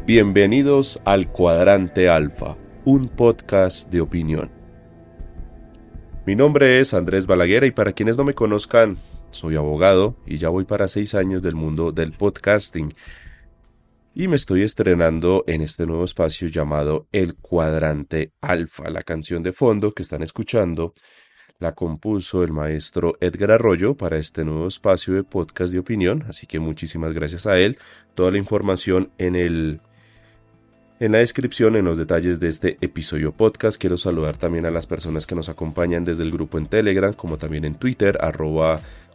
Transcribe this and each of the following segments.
Bienvenidos al Cuadrante Alfa, un podcast de opinión. Mi nombre es Andrés Balaguer y para quienes no me conozcan, soy abogado y ya voy para 6 años del mundo del podcasting. Y me estoy estrenando en este nuevo espacio llamado El Cuadrante Alfa. La canción de fondo que están escuchando la compuso el maestro Edgar Arroyo para este nuevo espacio de podcast de opinión, así que muchísimas gracias a él. Toda la información en la descripción, en los detalles de este episodio podcast. Quiero saludar también a las personas que nos acompañan desde el grupo en Telegram, como también en Twitter,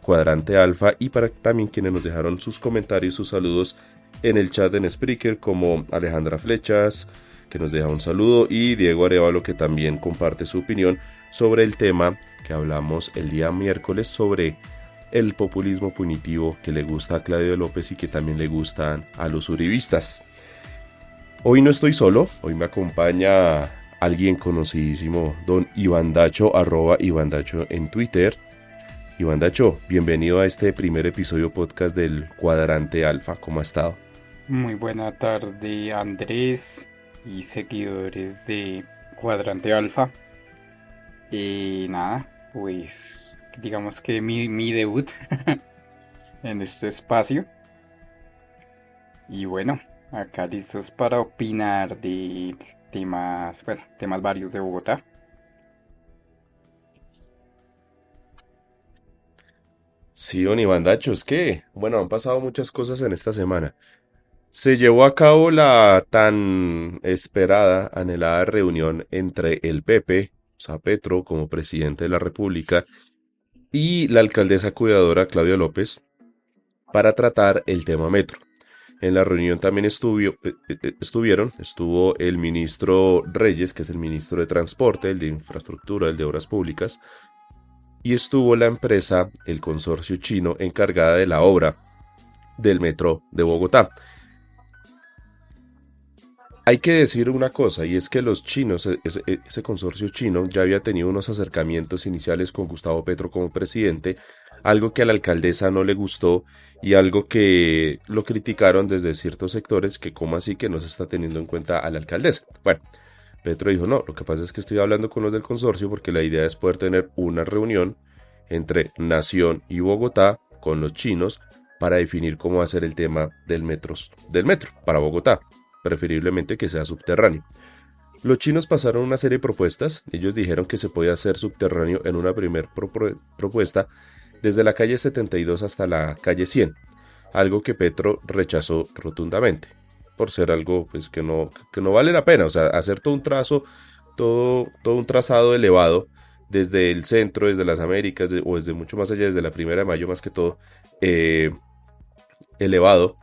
@cuadrantealfa, y para también quienes nos dejaron sus comentarios, sus saludos en el chat en Spreaker, como Alejandra Flechas, que nos deja un saludo, y Diego Arevalo, que también comparte su opinión sobre el tema que hablamos el día miércoles sobre el populismo punitivo que le gusta a Claudio López y que también le gustan a los uribistas. Hoy no estoy solo, hoy me acompaña alguien conocidísimo, don Iván Dacho, @Iván Dacho en Twitter. Iván Dacho, bienvenido a este primer episodio podcast del Cuadrante Alfa. ¿Cómo ha estado? Muy buena tarde, Andrés y seguidores de Cuadrante Alfa. Nada, pues digamos que mi debut en este espacio. Y bueno, acá listos para opinar de temas, bueno, temas varios de Bogotá. Sí, don Iván Dacho, es que, bueno, han pasado muchas cosas en esta semana. Se llevó a cabo la tan esperada, anhelada reunión entre el PP, o sea, Petro como presidente de la República, y la alcaldesa cuidadora Claudia López para tratar el tema metro. En la reunión también estuvo el ministro Reyes, que es el ministro de Transporte, el de Infraestructura, el de Obras Públicas, y estuvo la empresa, el consorcio chino, encargada de la obra del metro de Bogotá. Hay que decir una cosa, y es que los chinos, ese consorcio chino, ya había tenido unos acercamientos iniciales con Gustavo Petro como presidente, algo que a la alcaldesa no le gustó y algo que lo criticaron desde ciertos sectores, que como así que no se está teniendo en cuenta a la alcaldesa. Bueno, Petro dijo, no, lo que pasa es que estoy hablando con los del consorcio porque la idea es poder tener una reunión entre Nación y Bogotá con los chinos para definir cómo va a ser el tema del metro para Bogotá, preferiblemente que sea subterráneo. Los chinos pasaron una serie de propuestas. Ellos dijeron que se podía hacer subterráneo en una primera propuesta desde la calle 72 hasta la calle 100, algo que Petro rechazó rotundamente, por ser algo pues que no vale la pena, o sea, hacer todo un trazado elevado desde el centro, desde las Américas, o desde mucho más allá, desde la Primera de Mayo más que todo, eh, elevado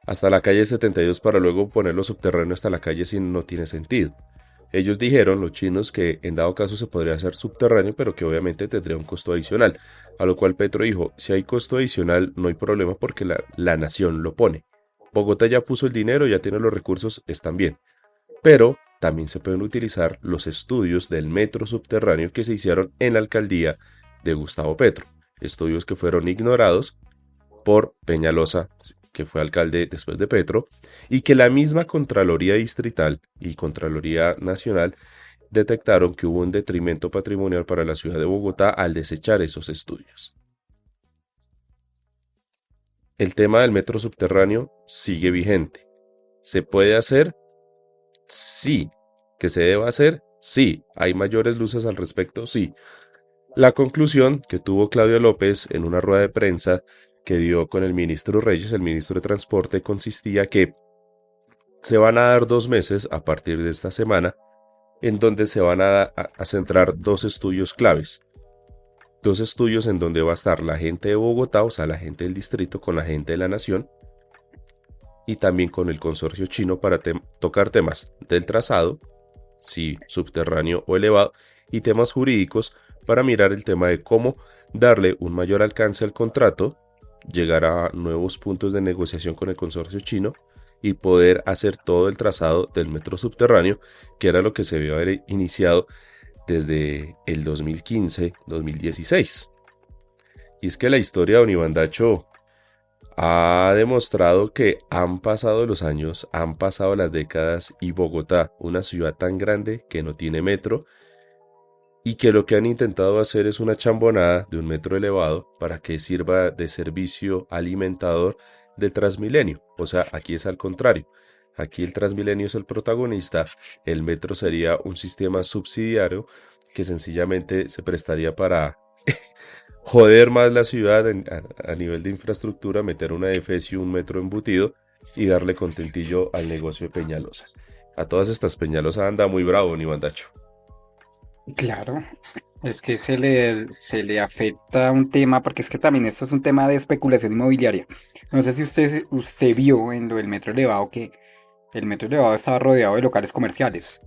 hasta la calle 72 para luego ponerlo subterráneo hasta la calle 100 no tiene sentido. Ellos dijeron, los chinos, que en dado caso se podría hacer subterráneo, pero que obviamente tendría un costo adicional. A lo cual Petro dijo, si hay costo adicional no hay problema porque la nación lo pone. Bogotá ya puso el dinero, ya tiene los recursos, están bien. Pero también se pueden utilizar los estudios del metro subterráneo que se hicieron en la alcaldía de Gustavo Petro. Estudios que fueron ignorados por Peñalosa, que fue alcalde después de Petro, y que la misma Contraloría Distrital y Contraloría Nacional detectaron que hubo un detrimento patrimonial para la ciudad de Bogotá al desechar esos estudios. El tema del metro subterráneo sigue vigente. ¿Se puede hacer? Sí. ¿Que se deba hacer? Sí. ¿Hay mayores luces al respecto? Sí. La conclusión que tuvo Claudio López en una rueda de prensa que dio con el ministro Reyes, el ministro de Transporte, consistía que se van a dar 2 meses a partir de esta semana en donde se van a centrar dos estudios claves. Dos estudios en donde va a estar la gente de Bogotá, o sea, la gente del distrito con la gente de la nación y también con el consorcio chino para tocar temas del trazado, si subterráneo o elevado, y temas jurídicos para mirar el tema de cómo darle un mayor alcance al contrato, llegar a nuevos puntos de negociación con el consorcio chino y poder hacer todo el trazado del metro subterráneo, que era lo que se debió haber iniciado desde el 2015-2016. Y es que la historia de Iván Dacho ha demostrado que han pasado los años, han pasado las décadas y Bogotá, una ciudad tan grande que no tiene metro, y que lo que han intentado hacer es una chambonada de un metro elevado para que sirva de servicio alimentador del Transmilenio. O sea, aquí es al contrario. Aquí el Transmilenio es el protagonista, el metro sería un sistema subsidiario que sencillamente se prestaría para joder más la ciudad a nivel de infraestructura, meter una EFES y un metro embutido y darle contentillo al negocio de Peñalosa. A todas estas Peñalosa anda muy bravo, ni bandacho. Claro, es que se le afecta un tema, porque es que también esto es un tema de especulación inmobiliaria. No sé si usted vio en lo del metro elevado que el metro elevado estaba rodeado de locales comerciales,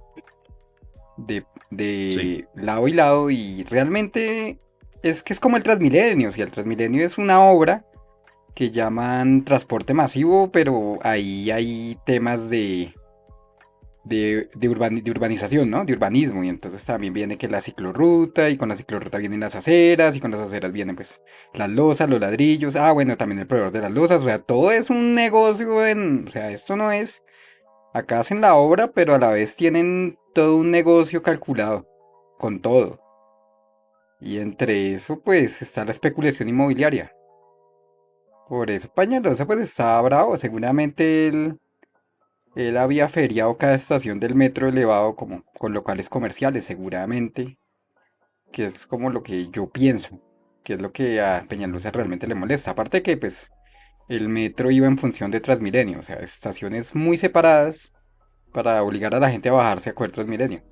Sí. de lado y lado, y realmente es que es como el Transmilenio. Si el Transmilenio es una obra que llaman transporte masivo, pero ahí hay temas de urbanización, ¿no? De urbanismo. Y entonces también viene que la ciclorruta, y con la ciclorruta vienen las aceras, y con las aceras vienen pues las losas, los ladrillos. Ah, bueno, también el proveedor de las losas. O sea, todo es un negocio o sea, esto no es. Acá hacen la obra, pero a la vez tienen todo un negocio calculado, con todo. Y entre eso, pues, está la especulación inmobiliaria. Por eso Pañalosa, pues, estaba bravo. Seguramente él había feriado cada estación del metro elevado como con locales comerciales, seguramente, que es como lo que yo pienso, que es lo que a Peñalosa realmente le molesta. Aparte que, pues, el metro iba en función de Transmilenio, o sea, estaciones muy separadas para obligar a la gente a bajarse a coger Transmilenio.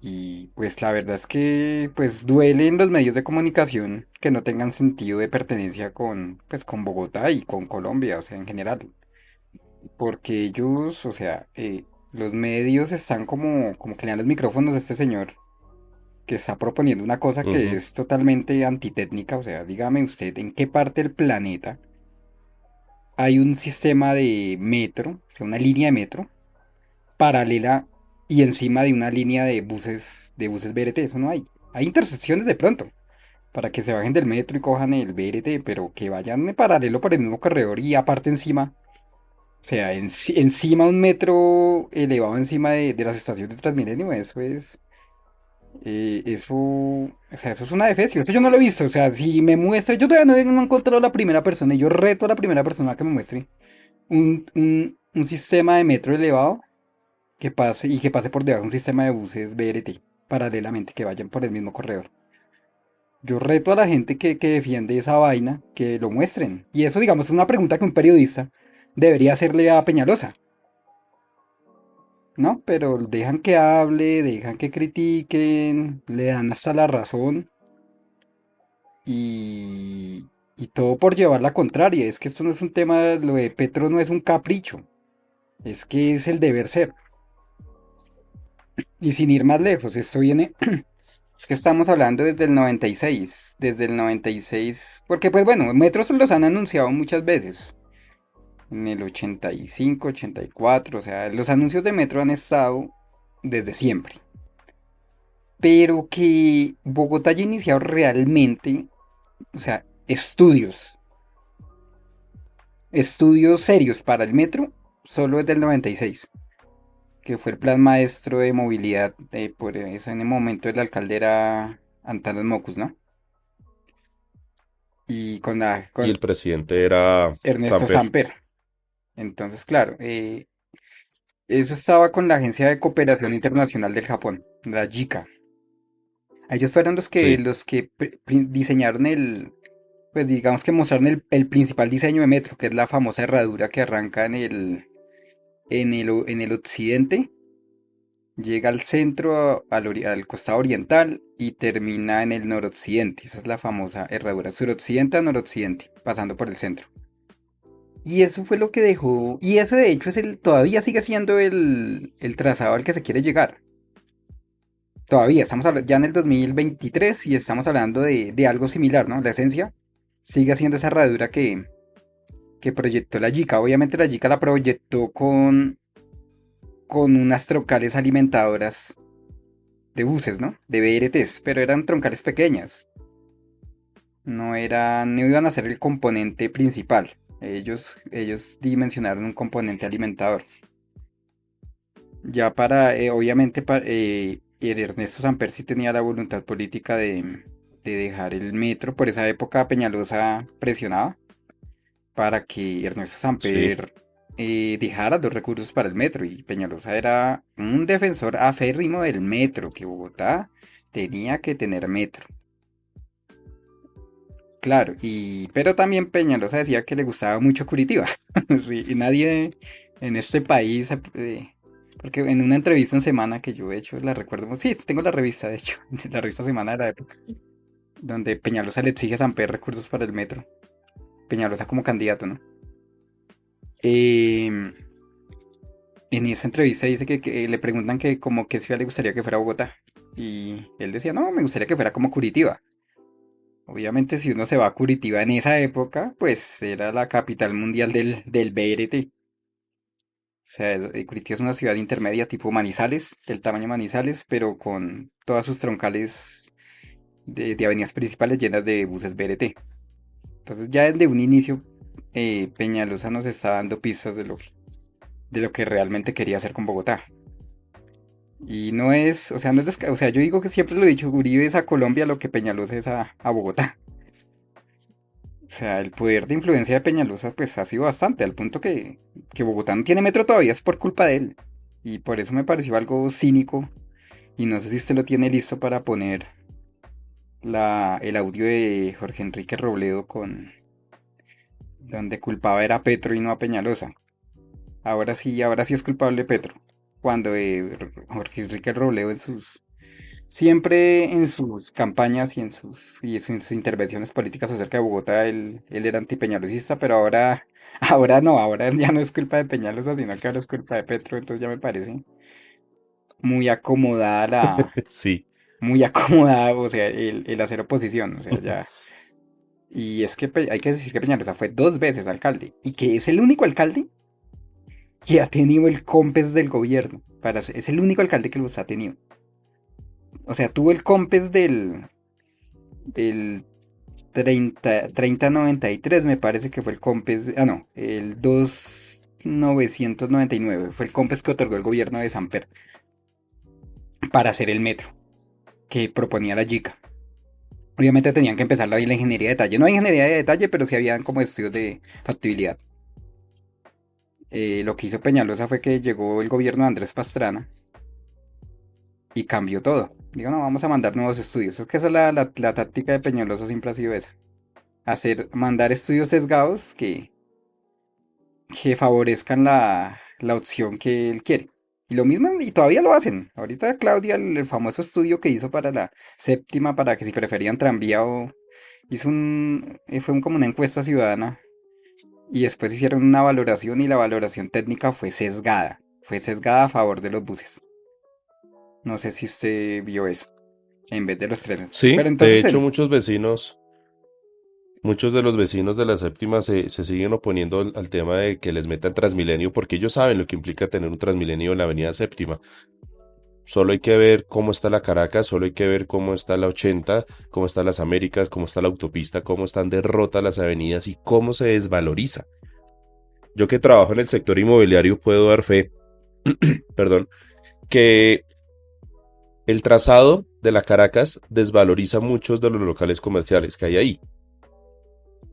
Y pues la verdad es que pues duele en los medios de comunicación que no tengan sentido de pertenencia con pues con Bogotá y con Colombia, o sea, en general, porque ellos, o sea, los medios están como que le dan los micrófonos a este señor que está proponiendo una cosa que Ujú. es totalmente antitécnica, o sea, dígame usted en qué parte del planeta hay un sistema de metro, o sea, una línea de metro paralela y encima de una línea de buses BRT, eso no hay. Hay intersecciones de pronto, para que se bajen del metro y cojan el BRT, pero que vayan en paralelo por el mismo corredor y aparte encima, o sea, encima un metro elevado encima de las estaciones de Transmilenio, o sea, eso es una defecio, eso yo no lo he visto, o sea, si me muestra, yo todavía no he encontrado la primera persona y yo reto a la primera persona que me muestre un sistema de metro elevado que pase y que pase por debajo de un sistema de buses BRT paralelamente, que vayan por el mismo corredor. Yo reto a la gente que defiende esa vaina que lo muestren. Y eso, digamos, es una pregunta que un periodista debería hacerle a Peñalosa, ¿no? Pero dejan que hable, dejan que critiquen, le dan hasta la razón y todo por llevar la contraria. Es que esto no es un tema, lo de Petro no es un capricho, es que es el deber ser. Y sin ir más lejos, esto viene. Es que estamos hablando desde el 96, desde el 96, porque pues bueno, metros los han anunciado muchas veces, en el 85, 84, o sea, los anuncios de metro han estado desde siempre, pero que Bogotá haya iniciado realmente, o sea, estudios serios para el metro, solo desde el 96, que fue el plan maestro de movilidad, por eso en el momento el alcalde era Antanas Mocus, ¿no? Y con la, Y con, el presidente era Ernesto Samper. Samper. Entonces, claro, eso estaba con la Agencia de Cooperación Internacional del Japón, la JICA. Ellos fueron Sí. los que diseñaron pues digamos que mostraron el principal diseño de metro, que es la famosa herradura que arranca en el occidente, llega al centro, al costado oriental y termina en el noroccidente. Esa es la famosa herradura, suroccidente a noroccidente, pasando por el centro. Y eso fue lo que dejó. Y ese de hecho todavía sigue siendo el trazado al que se quiere llegar. Todavía estamos ya en el 2023 y estamos hablando de algo similar, ¿no? La esencia sigue siendo esa herradura que proyectó la Yica. Obviamente la Yica la proyectó con unas troncales alimentadoras de buses, ¿no? De BRTs, pero eran troncales pequeñas. no iban a ser el componente principal. Ellos dimensionaron un componente alimentador. Ya obviamente, el Ernesto Samper sí tenía la voluntad política de dejar el metro. Por esa época Peñalosa presionaba para que Ernesto Sí. Samper dejara los recursos para el metro. Y Peñalosa era un defensor aférrimo del metro, que Bogotá tenía que tener metro. Claro, pero también Peñalosa decía que le gustaba mucho Curitiba. Sí, y nadie en este país, porque en una entrevista en Semana que yo he hecho, la recuerdo, sí, tengo la revista, de hecho, la revista Semana de la época, donde Peñalosa le exige a Samper recursos para el metro. Peñalosa como candidato, ¿no? Em, en esa entrevista dice que le preguntan que como qué ciudad le gustaría que fuera Bogotá. Y él decía, no, me gustaría que fuera como Curitiba. Obviamente si uno se va a Curitiba en esa época, pues era la capital mundial del BRT. O sea, Curitiba es una ciudad intermedia tipo Manizales, del tamaño Manizales, pero con todas sus troncales de avenidas principales llenas de buses BRT. Entonces ya desde un inicio Peñalosa nos está dando pistas de lo que realmente quería hacer con Bogotá. Y no es, o sea, no es o sea, yo digo que siempre lo he dicho, Uribe es a Colombia lo que Peñalosa es a Bogotá. O sea, el poder de influencia de Peñalosa pues ha sido bastante, al punto que Bogotá no tiene metro todavía, es por culpa de él. Y por eso me pareció algo cínico. Y no sé si usted lo tiene listo para poner el audio de Jorge Enrique Robledo con donde culpaba era a Petro y no a Peñalosa. Ahora sí es culpable Petro. Cuando Jorge Enrique Robledo siempre en sus campañas y en sus intervenciones políticas acerca de Bogotá, él era antipeñalosista, pero ahora no, ahora ya no es culpa de Peñalosa, sino que ahora es culpa de Petro, entonces ya me parece muy acomodada Sí. muy acomodada, o sea, el hacer oposición, o sea, ya. Y es que hay que decir que Peñalosa fue dos veces alcalde, y que es el único alcalde que ha tenido el COMPES del gobierno, es el único alcalde que los ha tenido. O sea, tuvo el COMPES del 3093 me parece que fue el COMPES, no, el 2999 fue el COMPES que otorgó el gobierno de Samper para hacer el metro que proponía la JICA. Obviamente tenían que empezar la ingeniería de detalle. No hay ingeniería de detalle, pero sí habían como estudios de factibilidad. Lo que hizo Peñalosa fue que llegó el gobierno de Andrés Pastrana y cambió todo. Digo, no, vamos a mandar nuevos estudios. Es que esa es la táctica de Peñalosa, siempre ha sido esa. Mandar estudios sesgados que favorezcan la opción que él quiere. Y lo mismo, y todavía lo hacen. Ahorita Claudia, el famoso estudio que hizo para la séptima, para que si preferían tranvía o... como una encuesta ciudadana. Y después hicieron una valoración y la valoración técnica fue sesgada. Fue sesgada a favor de los buses. No sé si usted vio eso. En vez de los trenes. Sí, Pero de entonces hecho muchos de los vecinos de la séptima se siguen oponiendo al tema de que les metan Transmilenio porque ellos saben lo que implica tener un Transmilenio en la avenida séptima. Solo hay que ver cómo está la Caracas, solo hay que ver cómo está la 80, cómo están las Américas, cómo está la autopista, cómo están de rota las avenidas y cómo se desvaloriza. Yo que trabajo en el sector inmobiliario puedo dar fe, perdón, que el trazado de la Caracas desvaloriza muchos de los locales comerciales que hay ahí.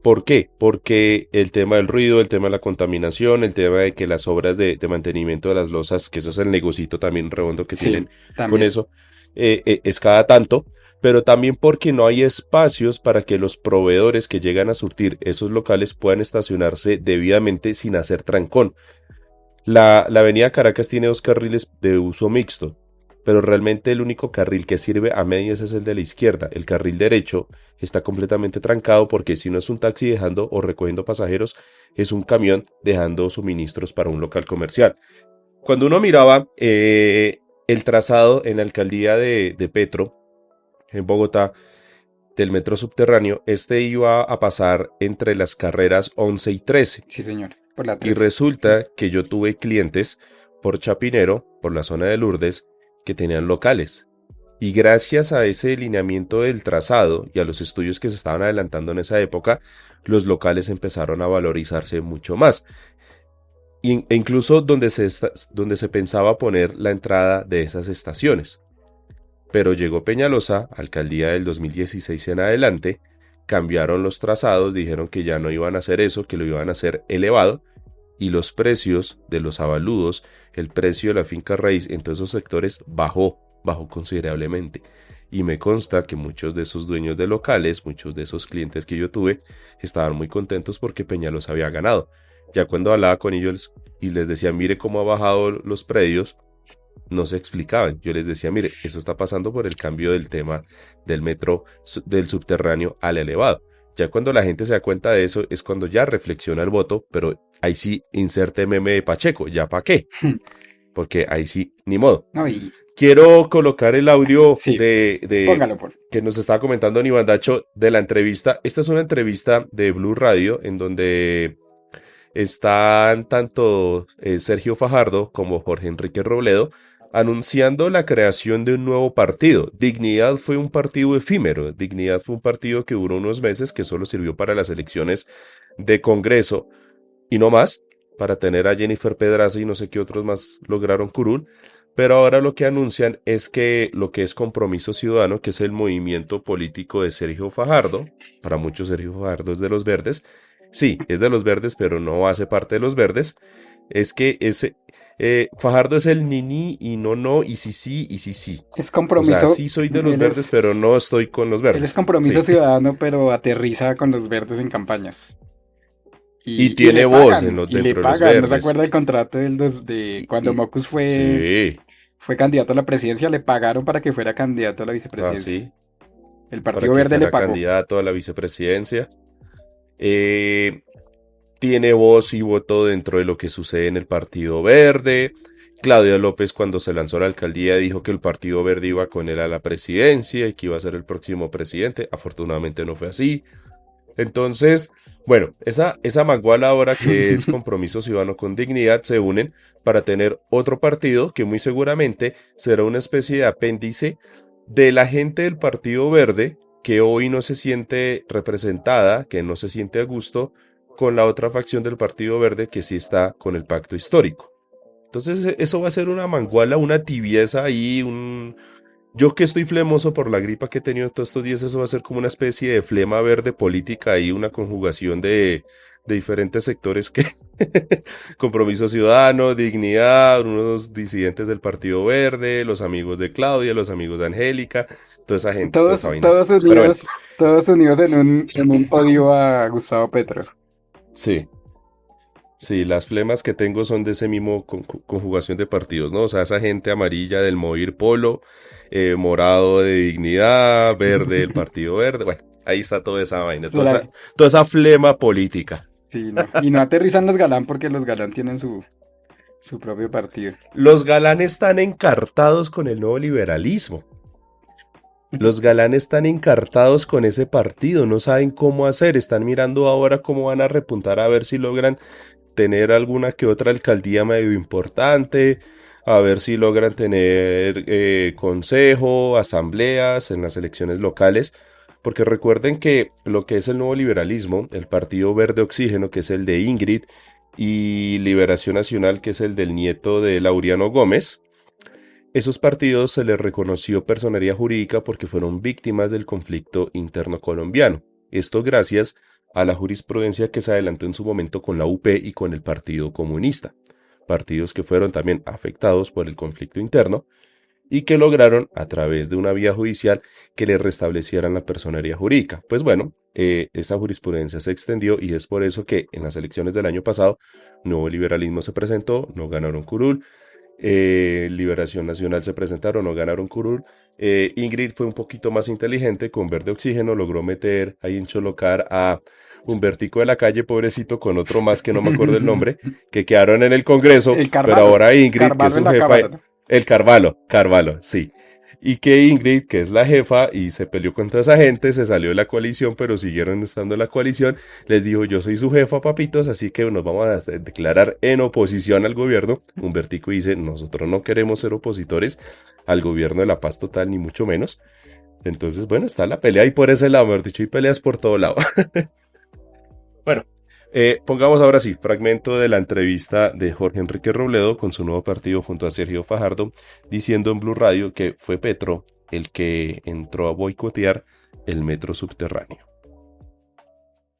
¿Por qué? Porque el tema del ruido, el tema de la contaminación, el tema de que las obras de mantenimiento de las losas, que eso es el negocito también redondo que sí, tienen con también. eso, es cada tanto, pero también porque no hay espacios para que los proveedores que llegan a surtir esos locales puedan estacionarse debidamente sin hacer trancón. La avenida Caracas tiene dos carriles de uso mixto, pero realmente el único carril que sirve a medias es el de la izquierda. El carril derecho está completamente trancado porque si no es un taxi dejando o recogiendo pasajeros, es un camión dejando suministros para un local comercial. Cuando uno miraba el trazado en la alcaldía de Petro, en Bogotá, del metro subterráneo, este iba a pasar entre las carreras 11 y 13. Sí, señor. Por la Y 13. Sí. resulta que yo tuve clientes por Chapinero, por la zona de Lourdes, que tenían locales. Y gracias a ese lineamiento del trazado y a los estudios que se estaban adelantando en esa época, los locales empezaron a valorizarse mucho más. E incluso donde se pensaba poner la entrada de esas estaciones. Pero llegó Peñalosa, alcaldía del 2016 en adelante, cambiaron los trazados, dijeron que ya no iban a hacer eso, que lo iban a hacer elevado, y los precios de los avaludos, el precio de la finca raíz en todos esos sectores bajó considerablemente. Y me consta que muchos de esos dueños de locales, muchos de esos clientes que yo tuve, estaban muy contentos porque Peñalosa había ganado. Ya cuando hablaba con ellos y les decía, mire cómo ha bajado los predios, no se explicaban. Yo les decía, mire, eso está pasando por el cambio del tema del metro del subterráneo al elevado. Ya cuando la gente se da cuenta de eso es cuando ya reflexiona el voto, pero ahí sí inserte meme de Pacheco, ¿ya para qué? Porque ahí sí, ni modo. No, y Quiero colocar el audio sí, póngalo por. que nos estaba comentando Nibandacho de la entrevista. Esta es una entrevista de Blue Radio en donde están tanto Sergio Fajardo como Jorge Enrique Robledo anunciando la creación de un nuevo partido. Dignidad fue un partido efímero, Dignidad fue un partido que duró unos meses, que solo sirvió para las elecciones de Congreso y no más, para tener a Jennifer Pedraza y no sé qué otros más lograron curul. Pero ahora lo que anuncian es que lo que es Compromiso Ciudadano, que es el movimiento político de Sergio Fajardo, para muchos Sergio Fajardo es de los verdes, sí, es de los verdes, pero no hace parte de los verdes, es que ese Fajardo es el ni ni y no no y sí sí y sí sí. Es O sea, compromiso, sí soy de los él verdes, es, pero no estoy con los él es verdes. compromiso Sí. ciudadano, pero aterriza con los verdes en campañas. Y Y tiene voz en los, y le dentro de los pagan. ¿No se verdes. acuerda el contrato de Y, cuando y- Mocus sí, fue candidato a la presidencia? Le pagaron para que fuera candidato a la vicepresidencia. así, El para Partido que Verde le fuera pagó. candidato a la vicepresidencia. Eh, Tiene voz y voto dentro de lo que sucede en el Partido Verde. Claudia López cuando se lanzó a la alcaldía dijo que el Partido Verde iba con él a la presidencia y que iba a ser el próximo presidente. Afortunadamente no fue así. Entonces, bueno, esa manguala ahora que es Compromiso Ciudadano con Dignidad se unen para tener otro partido que muy seguramente será una especie de apéndice de la gente del Partido Verde que hoy no se siente representada, que no se siente a gusto con la otra facción del Partido Verde que sí está con el pacto histórico. Entonces eso va a ser una manguala, una tibieza ahí, yo que estoy flemoso por la gripa que he tenido todos estos días, eso va a ser como una especie de flema verde política y una conjugación de diferentes sectores que Compromiso Ciudadano, Dignidad, unos disidentes del Partido Verde, los amigos de Claudia, los amigos de Angélica, toda esa gente, toda esa Todos, vaina así. Pero bueno, todos unidos en un odio a Gustavo Petro. sí, sí, las flemas que tengo son de ese mismo conjugación de partidos, ¿no? O sea, esa gente amarilla del Movir Polo, morado de Dignidad, verde del Partido Verde, bueno, ahí está toda esa vaina, Será- toda esa flema política. Sí, no. Y no aterrizan los Galán porque los Galán tienen su propio partido. Los galanes están encartados con el nuevo liberalismo. Los galanes están encartados con ese partido, no saben cómo hacer, están mirando ahora cómo van a repuntar a ver si logran tener alguna que otra alcaldía medio importante, a ver si logran tener consejo, asambleas en las elecciones locales, porque recuerden que lo que es el nuevo liberalismo, el Partido Verde Oxígeno, que es el de Ingrid, y Liberación Nacional, que es el del nieto de Laureano Gómez, esos partidos se les reconoció personería jurídica porque fueron víctimas del conflicto interno colombiano. Esto gracias a la jurisprudencia que se adelantó en su momento con la UP y con el Partido Comunista, partidos que fueron también afectados por el conflicto interno y que lograron, a través de una vía judicial, que le restablecieran la personería jurídica. Pues bueno, esa jurisprudencia se extendió y es por eso que en las elecciones del año pasado, Nuevo Liberalismo se presentó, no ganaron curul, Liberación Nacional se presentaron, no ganaron curul. Ingrid fue un poquito más inteligente, con Verde Oxígeno logró meter ahí en Cholocar a Humbertico de la Calle, pobrecito, con otro más que no me acuerdo el nombre, que quedaron en el Congreso, El pero Carvalho. ahora Ingrid, que es Carvalho en su la jefa, Cámara, ¿no? el Carvalho, sí. y que Ingrid, que es la jefa y se peleó contra esa gente, se salió de la coalición, pero siguieron estando en la coalición, les dijo, yo soy su jefa, papitos, así que nos vamos a declarar en oposición al gobierno. Humbertico dice, nosotros no queremos ser opositores al gobierno de la paz total, ni mucho menos. Entonces, bueno, está la pelea y por ese lado, mejor dicho, hay peleas por todo lado. Bueno, pongamos ahora sí, fragmento de la entrevista de Jorge Enrique Robledo con su nuevo partido junto a Sergio Fajardo, diciendo en Blue Radio que fue Petro el que entró a boicotear el metro subterráneo.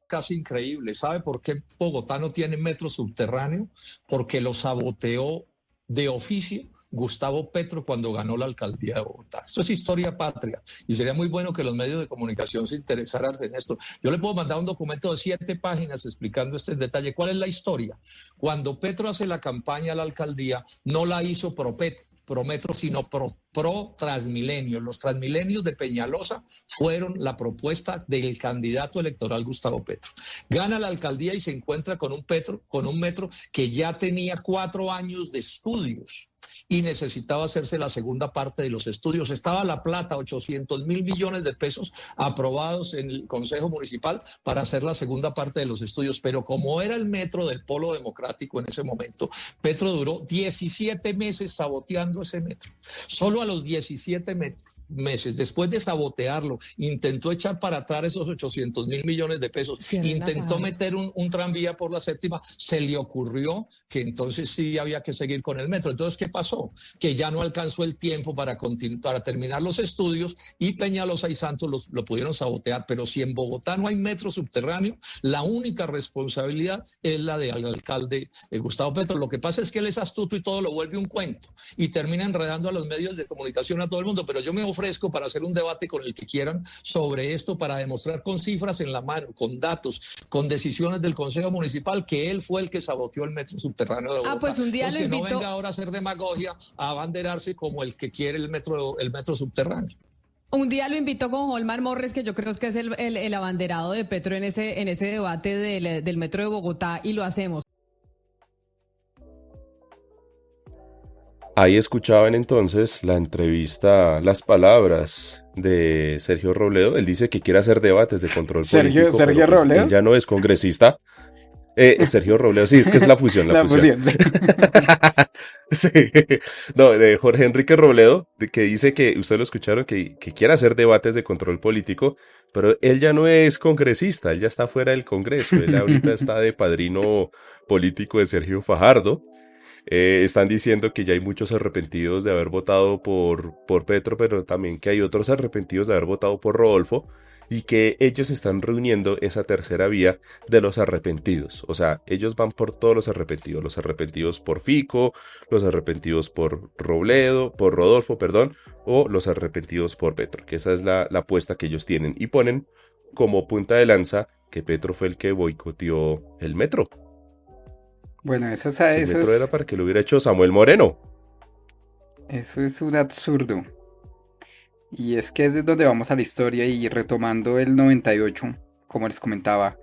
Casi increíble. ¿Sabe por qué Bogotá no tiene metro subterráneo? Porque lo saboteó de oficio Gustavo Petro cuando ganó la alcaldía de Bogotá. Esto es historia patria y sería muy bueno que los medios de comunicación se interesaran en esto. Yo le puedo mandar un documento de 7 páginas explicando este detalle. ¿Cuál es la historia? Cuando Petro hace la campaña a la alcaldía, no la hizo pro metro, sino pro Transmilenio. Los Transmilenios de Peñalosa fueron la propuesta del candidato electoral Gustavo Petro. Gana la alcaldía y se encuentra con un metro que ya tenía 4 años de estudios y necesitaba hacerse la segunda parte de los estudios. Estaba la plata, 800.000 millones de pesos aprobados en el Consejo Municipal para hacer la segunda parte de los estudios, pero como era el metro del Polo Democrático en ese momento, Petro duró 17 meses saboteando ese metro. Solo a los 17 meses, después de sabotearlo, intentó echar para atrás esos 800.000 millones de pesos, intentó meter un tranvía por la séptima, se le ocurrió que entonces sí había que seguir con el metro. Entonces, ¿qué pasó? Que ya no alcanzó el tiempo para terminar los estudios y Peñalosa y Santos lo pudieron sabotear. Pero si en Bogotá no hay metro subterráneo, la única responsabilidad es la del alcalde Gustavo Petro. Lo que pasa es que él es astuto y todo lo vuelve un cuento y termina enredando a los medios de comunicación, a todo el mundo. Pero yo me ofrezco para hacer un debate con el que quieran sobre esto, para demostrar con cifras en la mano, con datos, con decisiones del Consejo Municipal, que él fue el que saboteó el metro subterráneo de Bogotá. Pues un día Entonces, que no venga ahora a hacer demagogia, a abanderarse como el que quiere el metro subterráneo. Un día lo invito con Holmar Morris, que yo creo que es el abanderado de Petro en ese debate del metro de Bogotá, y lo hacemos. Ahí escuchaban entonces la entrevista, las palabras de Sergio Robledo. Él dice que quiere hacer debates de control político, Sergio pero pues, Robledo. él ya no es congresista. Sergio Robledo, sí, es que es la fusión, la fusión. Sí. No, de Jorge Enrique Robledo, que dice que, ustedes lo escucharon, que quiere hacer debates de control político, pero él ya no es congresista, él ya está fuera del Congreso, él ahorita está de padrino político de Sergio Fajardo. Están diciendo que ya hay muchos arrepentidos de haber votado por Petro, pero también que hay otros arrepentidos de haber votado por Rodolfo y que ellos están reuniendo esa tercera vía de los arrepentidos. O sea, ellos van por todos los arrepentidos por Fico, los arrepentidos por Rodolfo, perdón, o los arrepentidos por Petro, que esa es la apuesta que ellos tienen y ponen como punta de lanza que Petro fue el que boicoteó el metro. Bueno, eso El metro era para que lo hubiera hecho Samuel Moreno. Eso es un absurdo. Y es que es de donde vamos a la historia y retomando el 98, como les comentaba,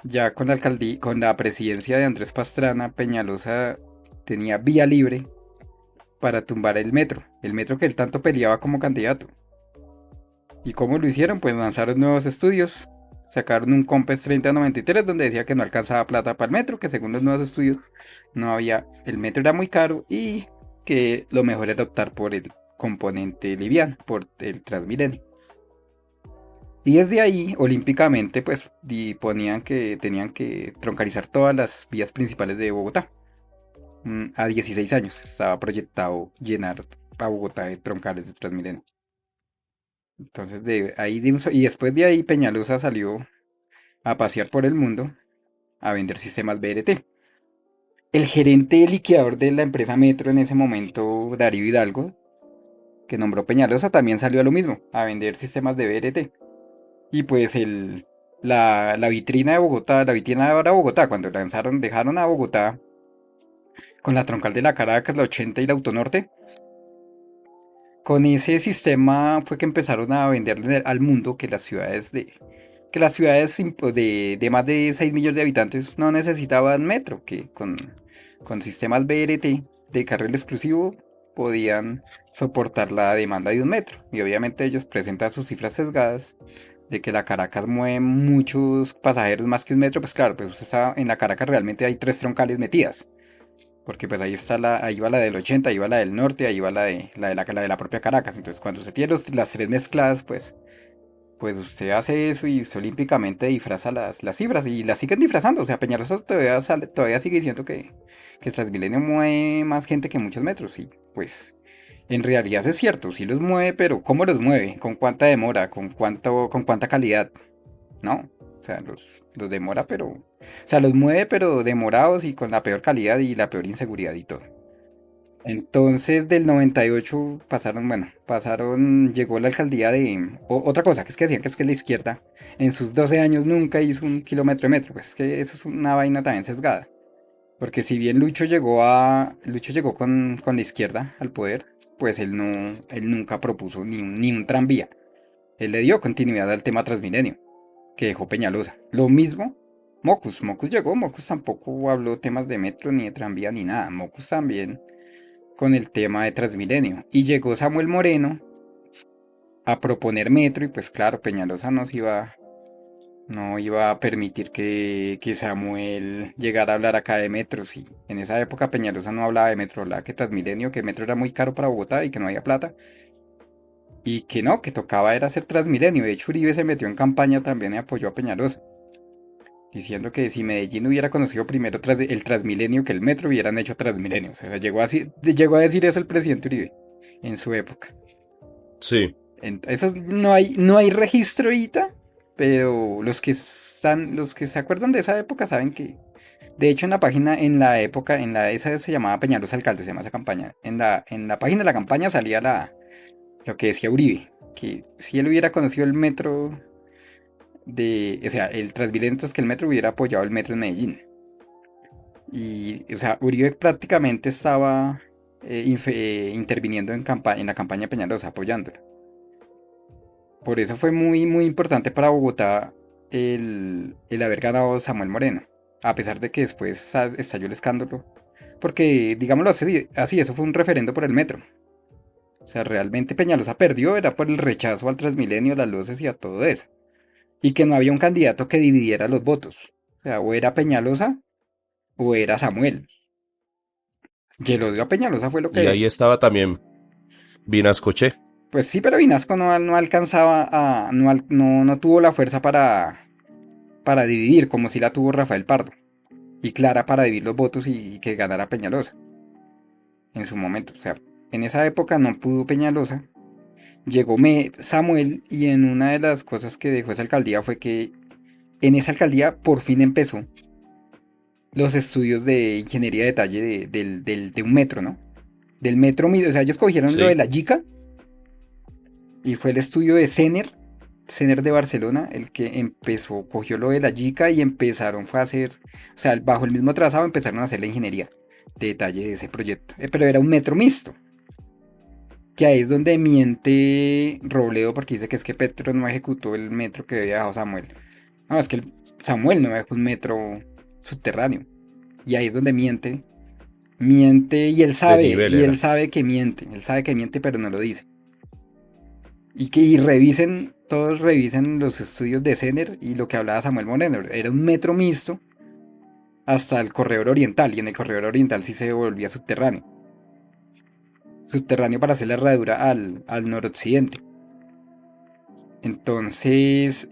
ya con con la presidencia de Andrés Pastrana, Peñalosa tenía vía libre para tumbar el metro que él tanto peleaba como candidato. ¿Y cómo lo hicieron? Pues lanzaron nuevos estudios, sacaron un COMPES 3093 donde decía que no alcanzaba plata para el metro, que según los nuevos estudios no había, el metro era muy caro y que lo mejor era optar por el componente liviano, por el Transmilenio. Y desde ahí, olímpicamente, pues ponían que tenían que troncarizar todas las vías principales de Bogotá. A 16 años estaba proyectado llenar a Bogotá de troncales de Transmilenio. Entonces, y después de ahí, Peñalosa salió a pasear por el mundo a vender sistemas BRT. El gerente liquidador de la empresa Metro en ese momento, Darío Hidalgo, que nombró Peñalosa, también salió a lo mismo, a vender sistemas de BRT. Y pues la vitrina de Bogotá, la vitrina de ahora Bogotá, cuando dejaron a Bogotá con la troncal de la Caracas, la 80 y la Autonorte, con ese sistema fue que empezaron a venderle al mundo que las ciudades de más de 6 millones de habitantes no necesitaban metro, que con sistemas BRT de carril exclusivo podían soportar la demanda de un metro. Y obviamente ellos presentan sus cifras sesgadas de que la Caracas mueve muchos pasajeros más que un metro. Pues claro, pues usted está, en la Caracas realmente hay tres troncales metidas. Porque pues ahí está ahí va la del 80, ahí va la del norte, ahí va la de la propia Caracas. Entonces cuando usted tiene las tres mezcladas, pues usted hace eso y usted olímpicamente disfraza las cifras y las siguen disfrazando. O sea, Peñalosa todavía sigue diciendo que Transmilenio mueve más gente que muchos metros. Y pues en realidad es cierto, sí los mueve, pero ¿cómo los mueve? ¿Con cuánta demora? ¿Con cuánta calidad? No. O sea, los demora, pero... O sea, los mueve, pero demorados y con la peor calidad y la peor inseguridad y todo. Entonces del 98 llegó la alcaldía de... otra cosa, que es que decían que es que la izquierda en sus 12 años nunca hizo un kilómetro de metro, pues es que eso es una vaina también sesgada. Porque si bien Lucho llegó con la izquierda al poder, pues él nunca propuso ni un tranvía. Él le dio continuidad al tema Transmilenio, que dejó Peñalosa. Lo mismo, Mocus llegó, Mocus tampoco habló temas de metro, ni de tranvía, ni nada. Mocus también con el tema de Transmilenio. Y llegó Samuel Moreno a proponer metro y pues claro, Peñalosa no iba a permitir que Samuel llegara a hablar acá de metros. Y en esa época Peñalosa no hablaba de metro, hablaba que Transmilenio, que metro era muy caro para Bogotá y que no había plata. Y que no, que tocaba era hacer Transmilenio. De hecho, Uribe se metió en campaña también y apoyó a Peñalosa, diciendo que si Medellín hubiera conocido primero el Transmilenio que el metro, hubieran hecho Transmilenio. O sea, llegó a decir eso el presidente Uribe en su época. Sí. Eso no hay registro ahorita, pero los que se acuerdan de esa época saben que, de hecho, en la página, esa se llamaba Peñalosa Alcalde, se llama esa campaña. En la página de la campaña salía lo que decía Uribe, que si él hubiera conocido el metro o sea, el Transmilenio, es que el metro hubiera apoyado el metro en Medellín. Y, o sea, Uribe prácticamente estaba interviniendo en la campaña de Peñalosa, apoyándolo. Por eso fue muy, muy importante para Bogotá el haber ganado Samuel Moreno, a pesar de que después estalló el escándalo. Porque, digámoslo así, eso fue un referendo por el metro. O sea, realmente Peñalosa perdió, era por el rechazo al Transmilenio, a las luces y a todo eso. Y que no había un candidato que dividiera los votos. O sea, o era Peñalosa o era Samuel. Que lo dio a Peñalosa fue lo Y que... ahí estaba también Vinascoché. Pues sí, pero Vinasco no alcanzaba no tuvo la fuerza para dividir, como si la tuvo Rafael Pardo. Y Clara para dividir los votos y que ganara Peñalosa. En su momento, o sea, en esa época no pudo Peñalosa. Llegó Samuel y en una de las cosas que dejó esa alcaldía fue que en esa alcaldía por fin empezó los estudios de ingeniería de detalle de un metro, ¿no? Del metro, o sea, ellos cogieron lo Sí. de la Yica y fue el estudio de Cener de Barcelona, el que cogió lo de la Yica y empezaron fue a hacer, o sea, bajo el mismo trazado empezaron a hacer la ingeniería de detalle de ese proyecto. Pero era un metro mixto. Que ahí es donde miente Robledo porque dice que es que Petro no ejecutó el metro que había dejado Samuel. No, es que Samuel no dejó un metro subterráneo. Y ahí es donde miente. Miente y él De sabe, nivel y él era. sabe que miente. Él sabe que miente, pero no lo dice. Todos revisen los estudios de Cener y lo que hablaba Samuel Moreno. Era un metro mixto hasta el corredor oriental. Y en el corredor oriental sí se volvía subterráneo. Subterráneo para hacer la herradura al noroccidente. Entonces,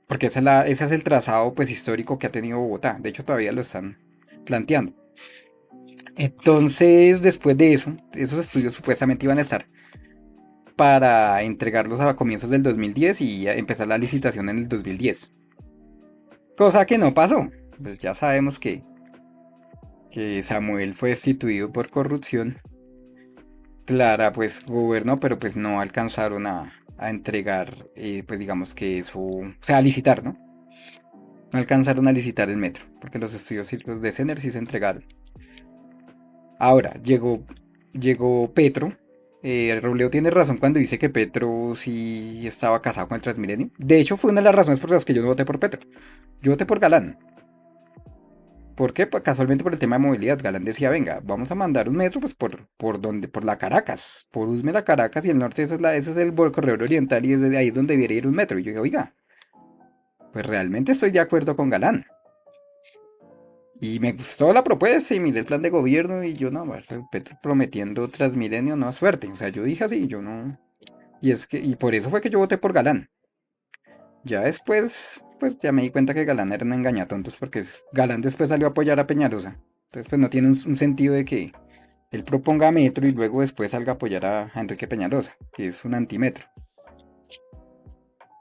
porque ese es el trazado pues histórico que ha tenido Bogotá. De hecho, todavía lo están planteando. Entonces, después de eso, esos estudios supuestamente iban a estar para entregarlos a comienzos del 2010 y empezar la licitación en el 2010. Cosa que no pasó. Pues ya sabemos que Samuel fue destituido por corrupción. Clara pues gobernó, pero pues no alcanzaron a entregar, pues digamos que eso, o sea, a licitar, ¿no? No alcanzaron a licitar el metro, porque los estudios los de Cener sí se entregaron. Ahora, llegó Petro. Robledo tiene razón cuando dice que Petro sí estaba casado con el Transmilenio. De hecho, fue una de las razones por las que yo no voté por Petro. Yo voté por Galán. ¿Por qué? Pues casualmente por el tema de movilidad. Galán decía, venga, vamos a mandar un metro pues por donde, por la Caracas, por Usme la Caracas y el norte, ese es el corredor oriental y desde ahí es donde debería ir un metro. Y yo dije, oiga, pues realmente estoy de acuerdo con Galán. Y me gustó la propuesta y miré el plan de gobierno y yo no, bueno, Petro prometiendo Transmilenio, no, suerte. O sea, yo dije así, yo no. Y por eso fue que yo voté por Galán. Ya después, pues ya me di cuenta que Galán era un engañatontos porque Galán después salió a apoyar a Peñalosa. Entonces, pues no tiene un sentido de que él proponga metro y luego después salga a apoyar a Enrique Peñalosa, que es un antimetro.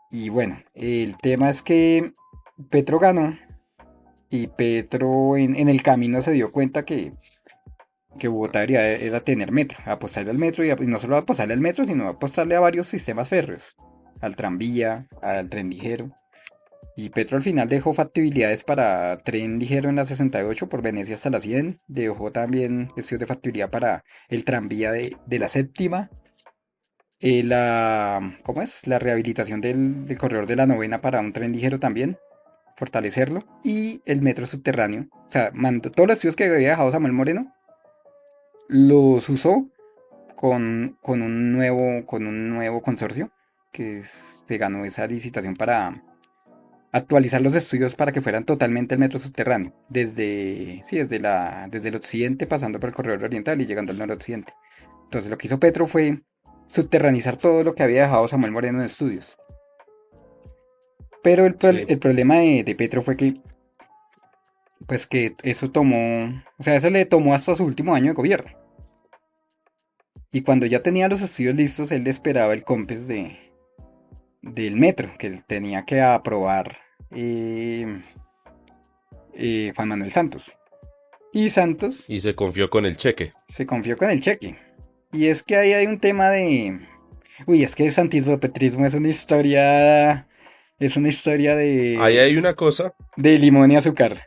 Y bueno, el tema es que Petro ganó y Petro en el camino se dio cuenta que Bogotá debería era tener metro, apostarle al metro y no solo apostarle al metro, sino apostarle a varios sistemas férreos, al tranvía, al tren ligero. Y Petro al final dejó factibilidades para tren ligero en la 68 por Venecia hasta la 100. Dejó también estudios de factibilidad para el tranvía de la séptima. ¿Cómo es? La rehabilitación del corredor de la novena para un tren ligero también. Fortalecerlo. Y el metro subterráneo. O sea, mandó todos los estudios que había dejado Samuel Moreno. Los usó con un nuevo consorcio que se ganó esa licitación para actualizar los estudios para que fueran totalmente el metro subterráneo, desde el occidente pasando por el corredor oriental y llegando al noroccidente. Entonces lo que hizo Petro fue subterranizar todo lo que había dejado Samuel Moreno en estudios. Pero Sí. el problema de Petro fue que, pues que eso tomó, o sea, eso le tomó hasta su último año de gobierno. Y cuando ya tenía los estudios listos, él esperaba el COMPES del metro, que él tenía que aprobar eh, Juan Manuel Santos. Y Santos Y se confió con el cheque. se confió con el cheque. Y es que ahí hay un tema de... Uy, es que el santismo petrismo es una historia... Es una historia Ahí hay una cosa, de limón y azúcar.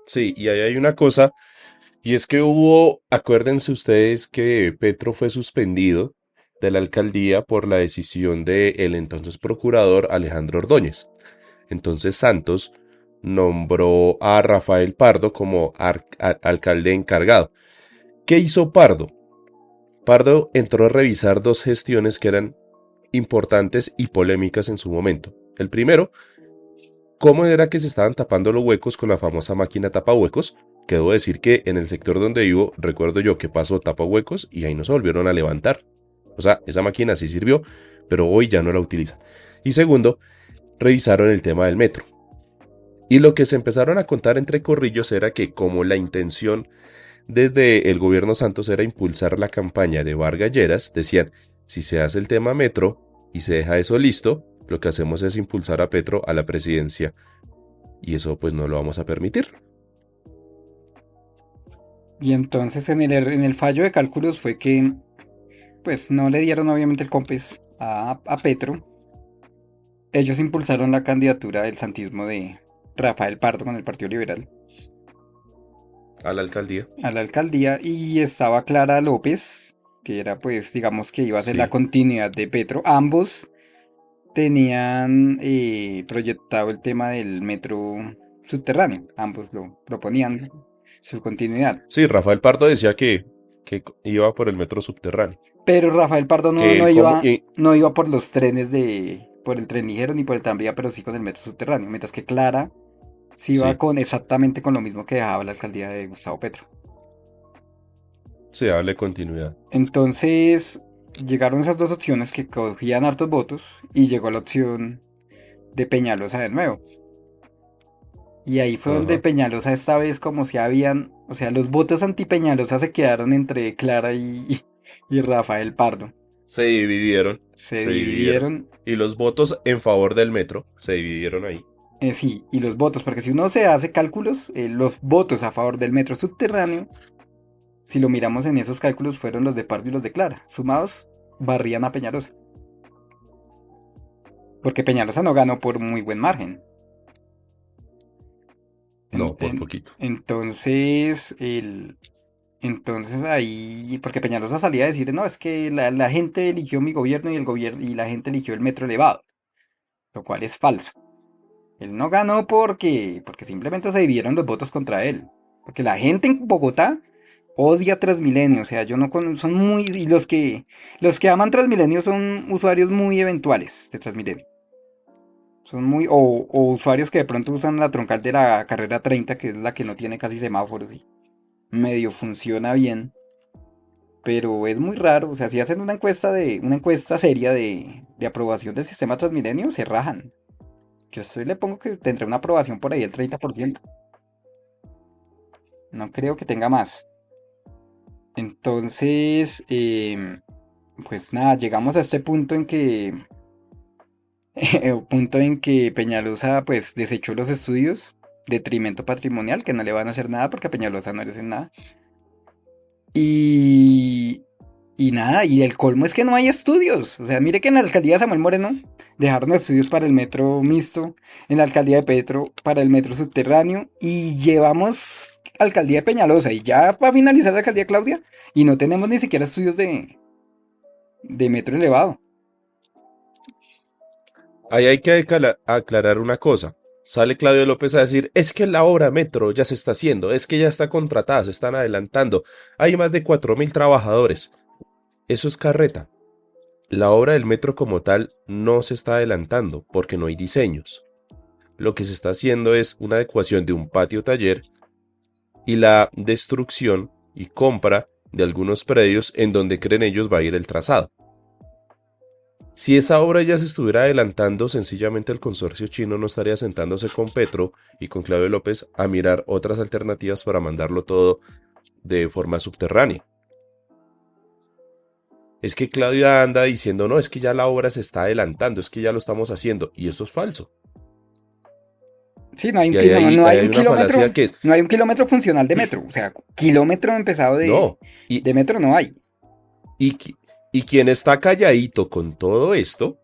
sí, y ahí hay una cosa, y es que acuérdense ustedes que Petro fue suspendido de la alcaldía por la decisión del entonces procurador Alejandro Ordóñez. Entonces Santos nombró a Rafael Pardo como alcalde encargado. ¿Qué hizo Pardo? Pardo entró a revisar dos gestiones que eran importantes y polémicas en su momento. El primero, cómo era que se estaban tapando los huecos con la famosa máquina tapahuecos, que debo decir que en el sector donde vivo, recuerdo yo que pasó tapahuecos y ahí no se volvieron a levantar. O sea, esa máquina sí sirvió, pero hoy ya no la utilizan. Y segundo, revisaron el tema del metro. Y lo que se empezaron a contar entre corrillos era que como la intención desde el gobierno Santos era impulsar la campaña de Vargas Lleras, decían, si se hace el tema metro y se deja eso listo, lo que hacemos es impulsar a Petro a la presidencia. Y eso pues no lo vamos a permitir. Y entonces en el fallo de cálculos fue que pues no le dieron obviamente el COMPES a Petro. Ellos impulsaron la candidatura del santismo de Rafael Pardo con el Partido Liberal A la alcaldía. a la alcaldía y estaba Clara López, que era pues digamos que iba a ser la Sí. continuidad de Petro. Ambos tenían proyectado el tema del metro subterráneo, ambos lo proponían su continuidad. Sí, Rafael Pardo decía que iba por el metro subterráneo. Pero Rafael Pardo no, no Que como, iba, no iba por los trenes por el tren ligero ni por el tranvía, pero sí con el metro subterráneo, mientras que Clara sí iba sí, exactamente con lo mismo que dejaba la alcaldía de Gustavo Petro. se hable continuidad. Entonces llegaron esas dos opciones que cogían hartos votos y llegó la opción de Peñalosa de nuevo. Y ahí fue donde Ajá. Peñalosa esta vez como si habían, o sea, los votos anti Peñalosa se quedaron entre Clara y Rafael Pardo. Se dividieron, Se se dividieron. dividieron, Y los votos en favor del metro se dividieron ahí. sí, y los votos, porque si uno se hace cálculos, los votos a favor del metro subterráneo, si lo miramos en esos cálculos, fueron los de Pardo y los de Clara. Sumados, barrían a Peñalosa. Porque Peñalosa no ganó por muy buen margen. No, por poquito. Entonces ahí, porque Peñalosa salía a decir, no, es que la gente eligió mi gobierno y el gobierno y la gente eligió el metro elevado, lo cual es falso. Él no ganó porque simplemente se dividieron los votos contra él. Porque la gente en Bogotá odia Transmilenio, o sea, yo no son muy, y los que aman Transmilenio son usuarios muy eventuales de Transmilenio. Son muy, o usuarios que de pronto usan la troncal de la carrera 30, que es la que no tiene casi semáforos y medio funciona bien, pero es muy raro, o sea, si hacen una encuesta seria de aprobación del sistema Transmilenio, se rajan. Yo estoy le pongo que tendrá una aprobación por ahí del 30%. No creo que tenga más. Entonces, pues nada, llegamos a este punto en que Peñalosa pues desechó los estudios de detrimento patrimonial, que no le van a hacer nada porque a Peñalosa no le hacen nada. Y, y nada, y el colmo es que no hay estudios. O sea, mire que en la alcaldía de Samuel Moreno dejaron estudios para el metro mixto, en la alcaldía de Petro para el metro subterráneo, y llevamos alcaldía de Peñalosa, y ya va a finalizar la alcaldía de Claudia, y no tenemos ni siquiera estudios de metro elevado. Ahí hay que aclarar una cosa. Sale Claudio López a decir, es que la obra metro ya se está haciendo, es que ya está contratada, se están adelantando, hay más de 4.000 trabajadores. Eso es carreta. La obra del metro como tal no se está adelantando porque no hay diseños. Lo que se está haciendo es una adecuación de un patio taller y la destrucción y compra de algunos predios en donde creen ellos va a ir el trazado. Si esa obra ya se estuviera adelantando, sencillamente el consorcio chino no estaría sentándose con Petro y con Claudio López a mirar otras alternativas para mandarlo todo de forma subterránea. Es que Claudio anda diciendo, no, es que ya la obra se está adelantando, es que ya lo estamos haciendo, y eso es falso. Sí, no hay un, Y ahí no, hay, no ahí hay hay un una falacia kilómetro, que es, no hay un kilómetro funcional de metro. O sea, kilómetro empezado de, no, y, de metro no hay. y, y quien está calladito con todo esto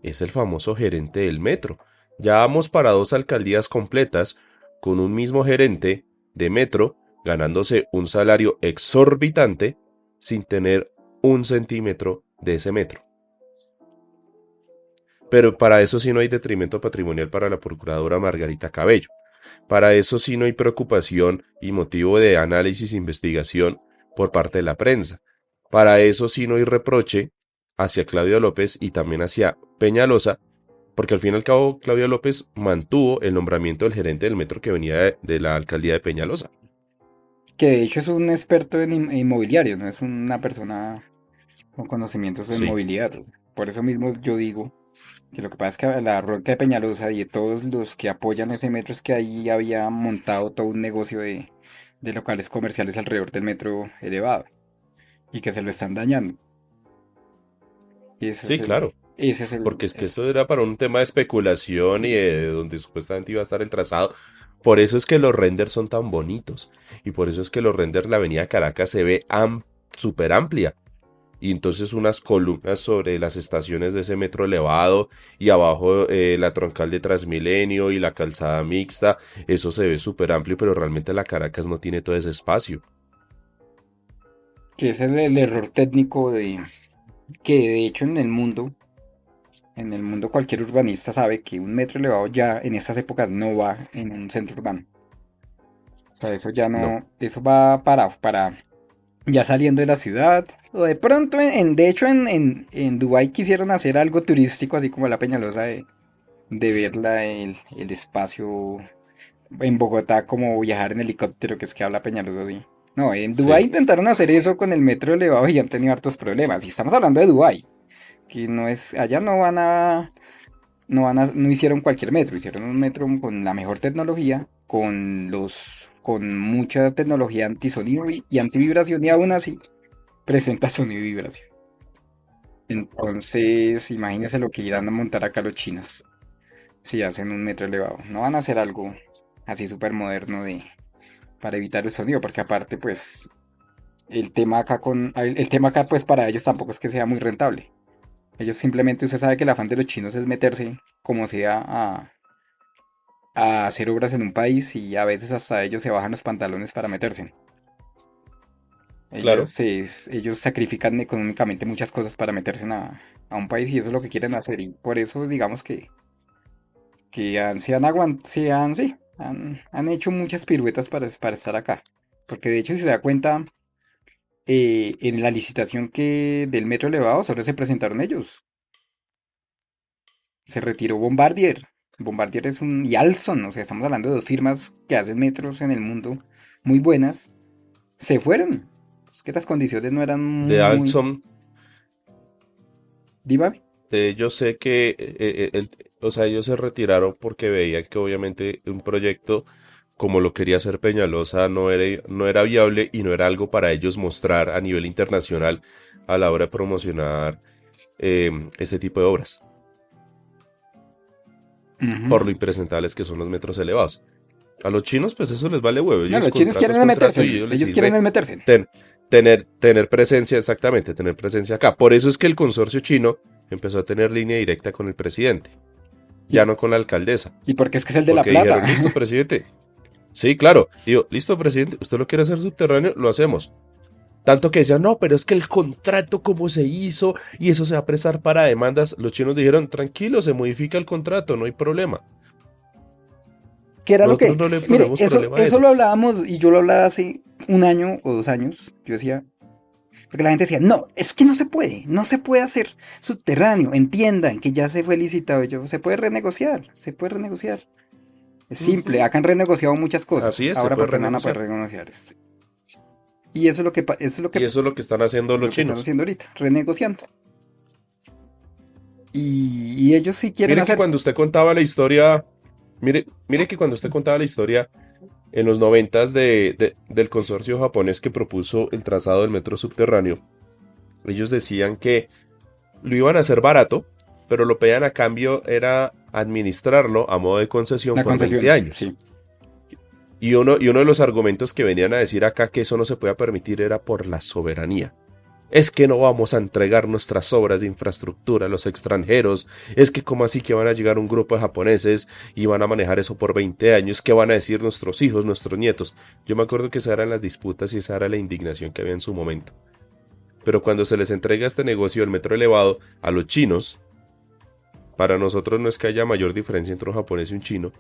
es el famoso gerente del metro. Ya vamos para 2 alcaldías completas con un mismo gerente de metro ganándose un salario exorbitante sin tener un centímetro de ese metro. Pero para eso sí no hay detrimento patrimonial para la procuradora Margarita Cabello. Para eso sí no hay preocupación y motivo de análisis e investigación por parte de la prensa. Para eso sí no hay reproche hacia Claudio López y también hacia Peñalosa, porque al fin y al cabo Claudio López mantuvo el nombramiento del gerente del metro que venía de la alcaldía de Peñalosa. Que de hecho es un experto en inmobiliario, no es una persona con conocimientos en Sí, movilidad. Por eso mismo yo digo que lo que pasa es que la Ronca de Peñalosa y de todos los que apoyan ese metro es que ahí había montado todo un negocio de locales comerciales alrededor del metro elevado y que se lo están dañando. Y ese es sí, el, claro. ese es el, Porque es que es- eso era para un tema de especulación y de donde supuestamente iba a estar el trazado. Por eso es que los renders son tan bonitos. Y por eso es que los renders, la avenida Caracas se ve súper amplia. Y entonces unas columnas sobre las estaciones de ese metro elevado y abajo la troncal de Transmilenio y la calzada mixta. Eso se ve súper amplio, pero realmente la Caracas no tiene todo ese espacio. que es el error técnico que de hecho en el mundo cualquier urbanista sabe que un metro elevado ya en estas épocas no va en un centro urbano. O sea, eso ya No. no, eso va para ya saliendo de la ciudad. O de pronto, de hecho, en Dubái quisieron hacer algo turístico, así como la Peñalosa de ver el espacio en Bogotá, como viajar en helicóptero, que es que habla Peñalosa así. No, en Dubái Sí, intentaron hacer eso con el metro elevado y han tenido hartos problemas. Y estamos hablando de Dubái, que no es, allá no hicieron cualquier metro, hicieron un metro con la mejor tecnología, con mucha tecnología antisonido y antivibración, y aún así presenta sonido y vibración. Entonces, imagínense lo que irán a montar acá los chinos si hacen un metro elevado. No van a hacer algo así súper moderno para evitar el sonido, porque aparte, pues, el tema acá, pues, para ellos tampoco es que sea muy rentable. Ellos simplemente, usted sabe que el afán de los chinos es meterse como sea a hacer obras en un país y a veces hasta ellos se bajan los pantalones para meterse. Ellos, claro. ellos sacrifican económicamente muchas cosas para meterse a un país y eso es lo que quieren hacer. Y por eso digamos que han hecho muchas piruetas para estar acá. Porque de hecho, si se da cuenta, en la licitación del metro elevado solo se presentaron ellos. Se retiró Bombardier. Bombardier y Alstom, o sea, estamos hablando de dos firmas que hacen metros en el mundo muy buenas. Se fueron. Es que las condiciones no eran De muy... Alstom, Dígame. yo sé que o sea, ellos se retiraron porque veían que obviamente un proyecto como lo quería hacer Peñalosa no era viable y no era algo para ellos mostrar a nivel internacional a la hora de promocionar este tipo de obras, Ujú. por lo impresentables que son los metros elevados. A los chinos, pues eso les vale huevo. No, Ellos los chinos contrato es quieren es contrato y a meterse. ellos les Ellos quieren sirve es meterse. tener presencia, exactamente, tener presencia acá. Por eso es que el consorcio chino empezó a tener línea directa con el presidente, ya ¿Y, no con la alcaldesa. y por qué es que es el de La Porque Plata? dijeron, listo, presidente. Sí, claro. Digo, listo, presidente, usted lo quiere hacer subterráneo, lo hacemos. Tanto que decían, no, pero es que el contrato como se hizo y eso se va a prestar para demandas. Los chinos dijeron, tranquilo, se modifica el contrato, no hay problema. ¿Qué era lo Nosotros que? no le Mire, ponemos eso, problema a eso eso. lo hablábamos y yo lo hablaba hace 1 año o 2 años. Yo decía, porque la gente decía, no, es que no se puede hacer subterráneo. Entiendan que ya se fue licitado. Y yo, se puede renegociar, se puede renegociar. Es simple, Ujú. acá han renegociado muchas Así cosas. es, se Ahora, puede ¿por qué no van a poder renegociar. renegociar esto? Y eso es lo que, Y eso es lo que están haciendo los lo que están chinos. haciendo ahorita, renegociando. Y ellos sí quieren Mire que hacer. cuando usted contaba la historia, mire que cuando usted contaba la historia en los noventas del consorcio japonés que propuso el trazado del metro subterráneo, ellos decían que lo iban a hacer barato, pero lo pedían a cambio era administrarlo a modo de concesión La por 20 concesión, años. sí. Y uno de los argumentos que venían a decir acá que eso no se podía permitir era por la soberanía. Es que no vamos a entregar nuestras obras de infraestructura a los extranjeros. Es que como así que van a llegar un grupo de japoneses y van a manejar eso por 20 años. ¿Qué van a decir nuestros hijos, nuestros nietos? Yo me acuerdo que esas eran las disputas y esa era la indignación que había en su momento. Pero cuando se les entrega este negocio del metro elevado a los chinos, para nosotros no es que haya mayor diferencia entre un japonés y un chino.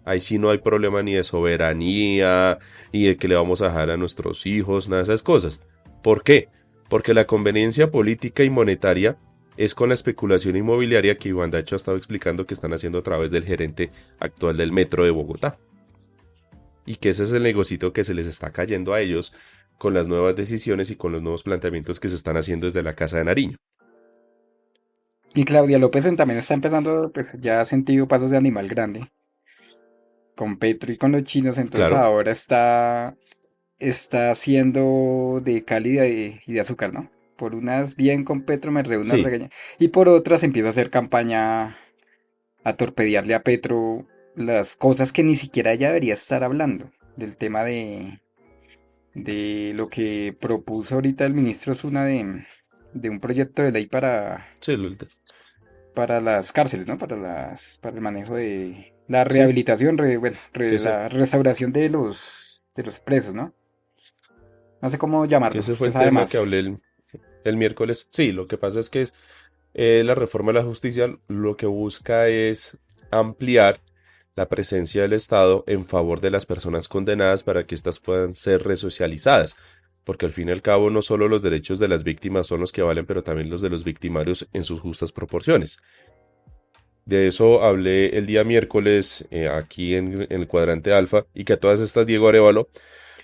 Ahí sí no hay problema ni de soberanía, ni de que le vamos a dejar a nuestros hijos, nada de esas cosas. ¿Por qué? Porque la conveniencia política y monetaria es con la especulación inmobiliaria que Iván Dacho ha estado explicando que están haciendo a través del gerente actual del metro de Bogotá. Y que ese es el negocito que se les está cayendo a ellos con las nuevas decisiones y con los nuevos planteamientos que se están haciendo desde la Casa de Nariño. Y Claudia López también está empezando, pues ya ha sentido pasos de animal grande con Petro y con los chinos, entonces Claro, ahora está haciendo de cal y de azúcar, ¿no? Por unas bien con Petro me reúne a sí, regañar y por otras empieza a hacer campaña a torpedearle a Petro las cosas que ni siquiera ella debería estar hablando, del tema de lo que propuso ahorita el ministro Zuna de un proyecto de ley sí, para las cárceles, ¿no? Para el manejo de la sí, rehabilitación, bueno, que ese, la restauración de los presos, ¿no? No sé cómo que llamarlo, ese fue usted el sabe tema que más. hablé el miércoles. Sí, lo que pasa es que la reforma de la justicia lo que busca es ampliar la presencia del Estado en favor de las personas condenadas para que éstas puedan ser resocializadas. Porque al fin y al cabo no solo los derechos de las víctimas son los que valen, pero también los de los victimarios en sus justas proporciones. De eso hablé el día miércoles aquí en el cuadrante alfa y que a todas estas Diego Arevalo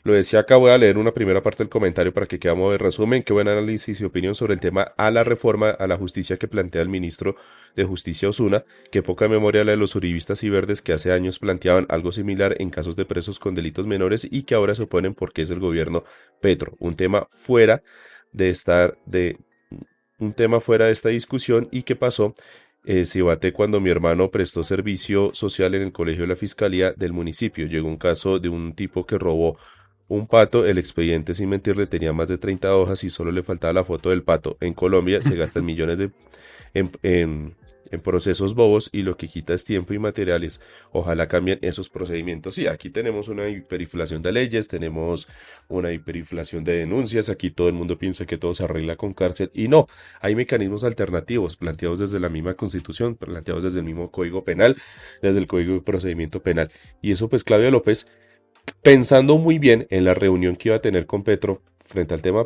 lo decía acá. Voy a leer una primera parte del comentario para que quedamos de resumen. Qué buen análisis y opinión sobre el tema a la reforma a la justicia que plantea el ministro de Justicia Osuna. Que poca memoria la de los uribistas y verdes que hace años planteaban algo similar en casos de presos con delitos menores y que ahora se oponen porque es el gobierno Petro. Un tema fuera de esta discusión. Y qué pasó se bate cuando mi hermano prestó servicio social en el colegio de la fiscalía del municipio. Llegó un caso de un tipo que robó un pato. El expediente, sin mentirle, tenía más de 30 hojas y solo le faltaba la foto del pato. En Colombia se gastan millones en procesos bobos y lo que quita es tiempo y materiales. Ojalá cambien esos procedimientos. Sí, aquí tenemos una hiperinflación de leyes, tenemos una hiperinflación de denuncias, aquí todo el mundo piensa que todo se arregla con cárcel y no, hay mecanismos alternativos planteados desde la misma Constitución, planteados desde el mismo Código Penal, desde el Código de Procedimiento Penal. Y eso pues Claudia López, pensando muy bien en la reunión que iba a tener con Petro frente al tema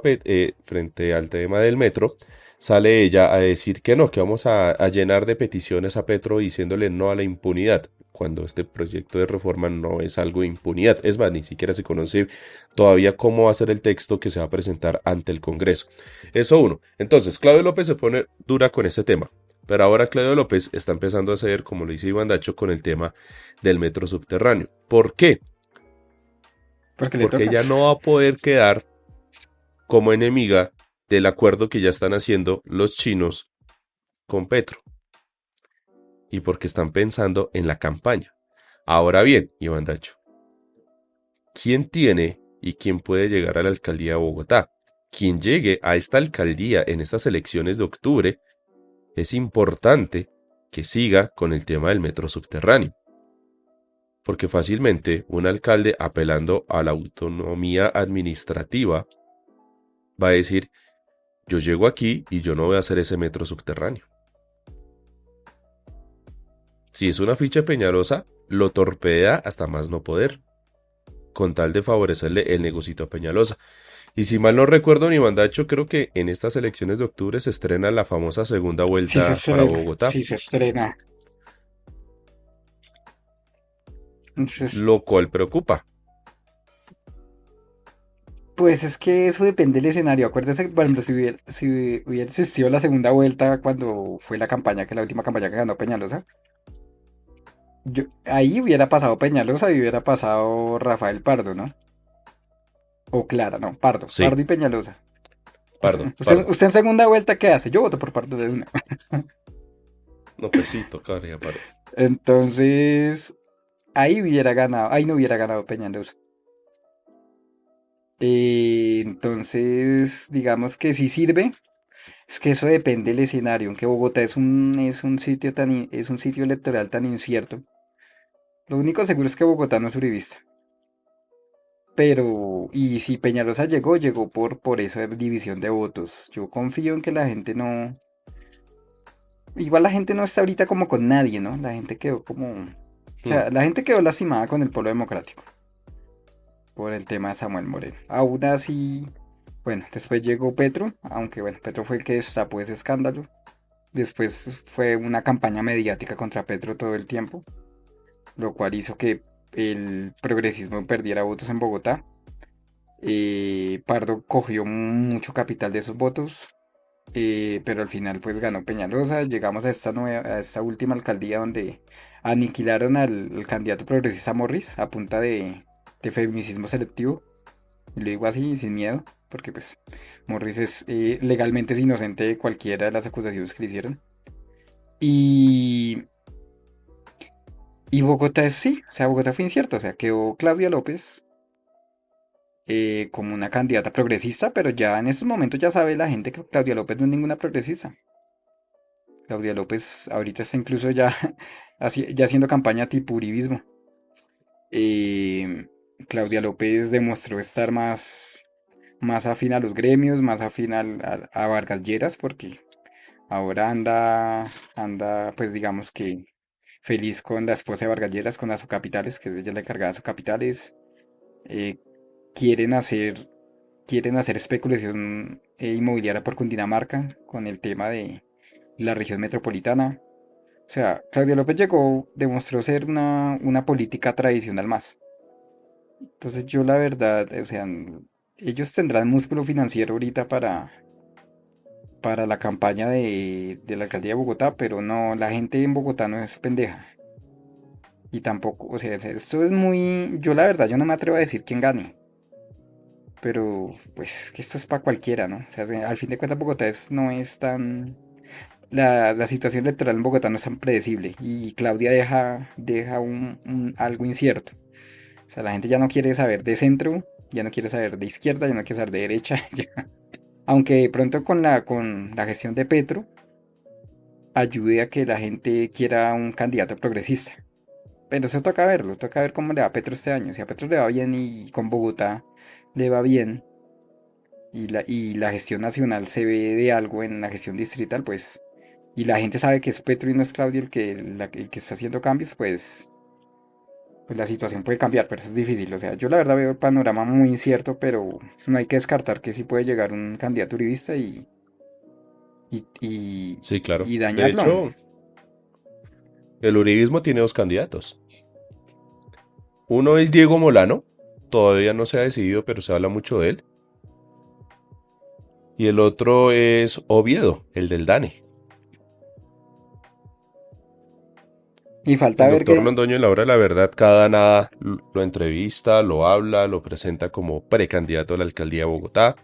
del metro, sale ella a decir que no, que vamos a llenar de peticiones a Petro diciéndole no a la impunidad, cuando este proyecto de reforma no es algo de impunidad. Es más, ni siquiera se conoce todavía cómo va a ser el texto que se va a presentar ante el Congreso. Eso uno. Entonces, Claudio López se pone dura con ese tema. Pero ahora Claudio López está empezando a ceder, como lo dice Iván Dacho, con el tema del metro subterráneo. ¿Por qué? Porque le Porque toca. ella no va a poder quedar como enemiga del acuerdo que ya están haciendo los chinos con Petro y porque están pensando en la campaña. Ahora bien, Iván Dacho, ¿quién tiene y quién puede llegar a la alcaldía de Bogotá? Quien llegue a esta alcaldía en estas elecciones de octubre, es importante que siga con el tema del metro subterráneo. Porque fácilmente un alcalde apelando a la autonomía administrativa va a decir, yo llego aquí y yo no voy a hacer ese metro subterráneo. Si es una ficha Peñalosa, lo torpedea hasta más no poder, con tal de favorecerle el negocito a Peñalosa. Y si mal no recuerdo, ni Mandacho, creo que en estas elecciones de octubre se estrena la famosa segunda Sí se vuelta para estrena, Bogotá, sí se estrena. Entonces, lo cual preocupa. pues es que eso depende del escenario. Acuérdese, por ejemplo, si hubiera existido la segunda vuelta cuando fue la campaña, que la última campaña que ganó Peñalosa, ahí hubiera pasado Peñalosa y hubiera pasado Rafael Pardo, ¿no? O Clara, no, Pardo, Sí, Pardo y Peñalosa. Usted, Pardo, usted, Pardo. usted en segunda vuelta, ¿qué hace? Yo voto por Pardo de una. No, pues sí, tocaría Pardo. Entonces, ahí hubiera ganado, ahí no hubiera ganado Peñalosa. Entonces, digamos que sí sirve. Es que eso depende del escenario, aunque Bogotá es un sitio es un sitio electoral tan incierto. Lo único seguro es que Bogotá no es uribista. Pero, y si Peñalosa llegó por esa división de votos. Yo confío en que la gente no. Igual la gente no está ahorita como con nadie, ¿no? La gente quedó como. O Hmm. sea, la gente quedó lastimada con el pueblo democrático. Por el tema de Samuel Moreno. Aún así, bueno, después llegó Petro, aunque bueno, Petro fue el que destapó ese escándalo. Después fue una campaña mediática contra Petro todo el tiempo, lo cual hizo que el progresismo perdiera votos en Bogotá. Pardo cogió mucho capital de esos votos, pero al final pues ganó Peñalosa. Llegamos a esta última alcaldía donde aniquilaron al candidato progresista Morris a punta de feminicismo selectivo. Y lo digo así, sin miedo, porque pues Morris legalmente es inocente de cualquiera de las acusaciones que le hicieron. Y, y Bogotá es sí, o sea, Bogotá fue incierto, o sea, quedó Claudia López como una candidata progresista, pero ya en estos momentos ya sabe la gente que Claudia López no es ninguna progresista. Claudia López ahorita está incluso ya, ya haciendo campaña tipo uribismo. Eh, Claudia López demostró estar más afín a los gremios, más afín a Vargas Lleras, porque ahora anda, pues digamos que feliz con la esposa de Vargas Lleras, con Azocapitales, que es ella la encargada de Azocapitales. Eh, quieren hacer, quieren hacer especulación inmobiliaria por Cundinamarca con el tema de la región metropolitana. O sea, Claudia López llegó, demostró ser una política tradicional más. Entonces yo la verdad, o sea, ellos tendrán músculo financiero ahorita para la campaña de la alcaldía de Bogotá, pero no, la gente en Bogotá no es pendeja. Y tampoco, o sea, esto es muy, yo la verdad, yo no me atrevo a decir quién gane, pero pues que esto es para cualquiera, ¿no? O sea, al fin de cuentas Bogotá no es tan, la situación electoral en Bogotá no es tan predecible y Claudia deja algo incierto. O sea, la gente ya no quiere saber de centro, ya no quiere saber de izquierda, ya no quiere saber de derecha, Aunque de pronto con la gestión de Petro, ayude a que la gente quiera un candidato progresista. Pero eso toca verlo, toca ver cómo le va a Petro este año. Si a Petro le va bien y con Bogotá le va bien y la gestión nacional se ve de algo en la gestión distrital, pues, y la gente sabe que es Petro y no es Claudio el que está haciendo cambios, pues la situación puede cambiar, pero eso es difícil. O sea, yo la verdad veo el panorama muy incierto, pero no hay que descartar que sí puede llegar un candidato uribista y, y, Sí, claro. y De dañarlo. hecho, el uribismo tiene dos candidatos. Uno es Diego Molano, todavía no se ha decidido, pero se habla mucho de él. Y el otro es Oviedo, el del DANE. Y falta El ver doctor que, Londoño en la hora de la verdad cada nada lo entrevista, lo habla, lo presenta como precandidato a la alcaldía de Bogotá.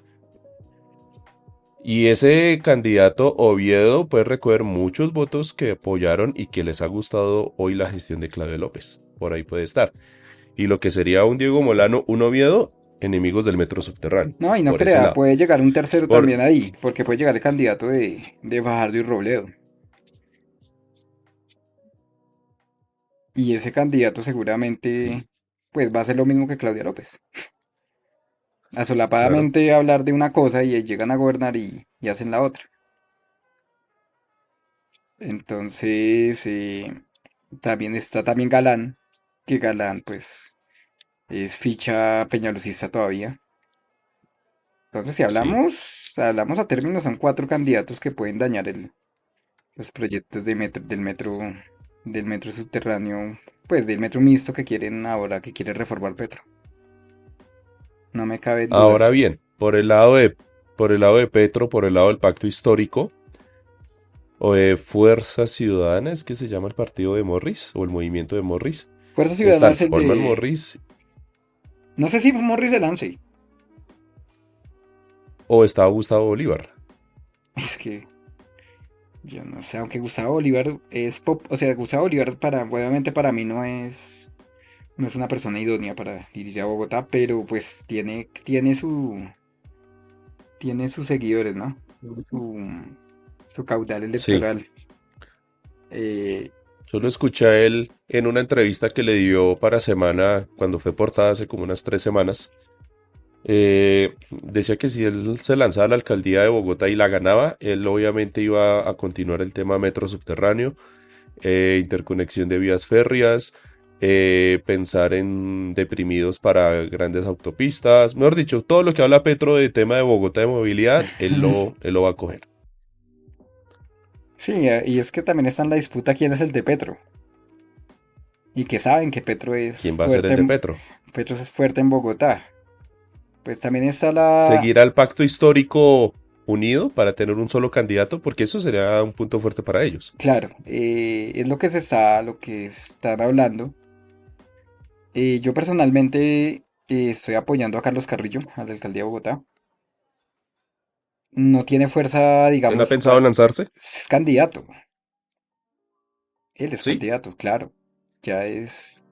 Y ese candidato Oviedo puede recoger muchos votos que apoyaron y que les ha gustado hoy la gestión de Claudio López. Por ahí puede estar. Y lo que sería un Diego Molano, un Oviedo, enemigos del metro subterráneo. no, y no Por ese crea, lado. puede llegar un tercero Por, también ahí, porque puede llegar el candidato de Fajardo y Robledo. Y ese candidato seguramente, pues va a ser lo mismo que Claudia López. claro. Asolapadamente hablar de una cosa y llegan a gobernar y hacen la otra. Entonces, también está también Galán, que Galán, pues, es ficha peñalosista todavía. Entonces, si Sí. hablamos a términos, son cuatro candidatos que pueden dañar los proyectos del metro subterráneo, pues del metro mixto que quieren ahora, que quiere reformar Petro. No me caben Ahora dudas. bien, por el lado de Petro, por el lado del pacto histórico, o de Fuerza Ciudadana, es que se llama el partido de Morris, o el movimiento de Morris. Fuerza Ciudadana Están es el Holman de... Morris, No sé si Morris se lance. o está Gustavo Bolívar. Es que yo no sé, aunque Gustavo Bolívar es pop, o sea, Gustavo Bolívar obviamente para mí no es una persona idónea para dirigir a Bogotá, pero pues tiene sus seguidores, ¿no? Su, su caudal Sí, electoral. Eh, yo lo escuché a él en una entrevista que le dio para Semana, cuando fue portada hace como unas 3 semanas. Decía que si él se lanzaba a la alcaldía de Bogotá y la ganaba, él obviamente iba a continuar el tema metro subterráneo, interconexión de vías férreas, pensar en deprimidos para grandes autopistas, mejor dicho, todo lo que habla Petro de tema de Bogotá de movilidad, él lo va a coger. sí, y es que también está en la disputa quién es el de Petro. Y que saben que ¿Quién va a ser el de Petro? Petro es fuerte en Bogotá. Pues también está la... ¿Seguirá el pacto histórico unido para tener un solo candidato? Porque eso sería un punto fuerte para ellos. Claro, es lo que están hablando. Yo personalmente estoy apoyando a Carlos Carrillo, a la alcaldía de Bogotá. No tiene fuerza, ¿Él ha digamos, pensado en lanzarse? es candidato. Él es Sí. candidato, claro. Ya es,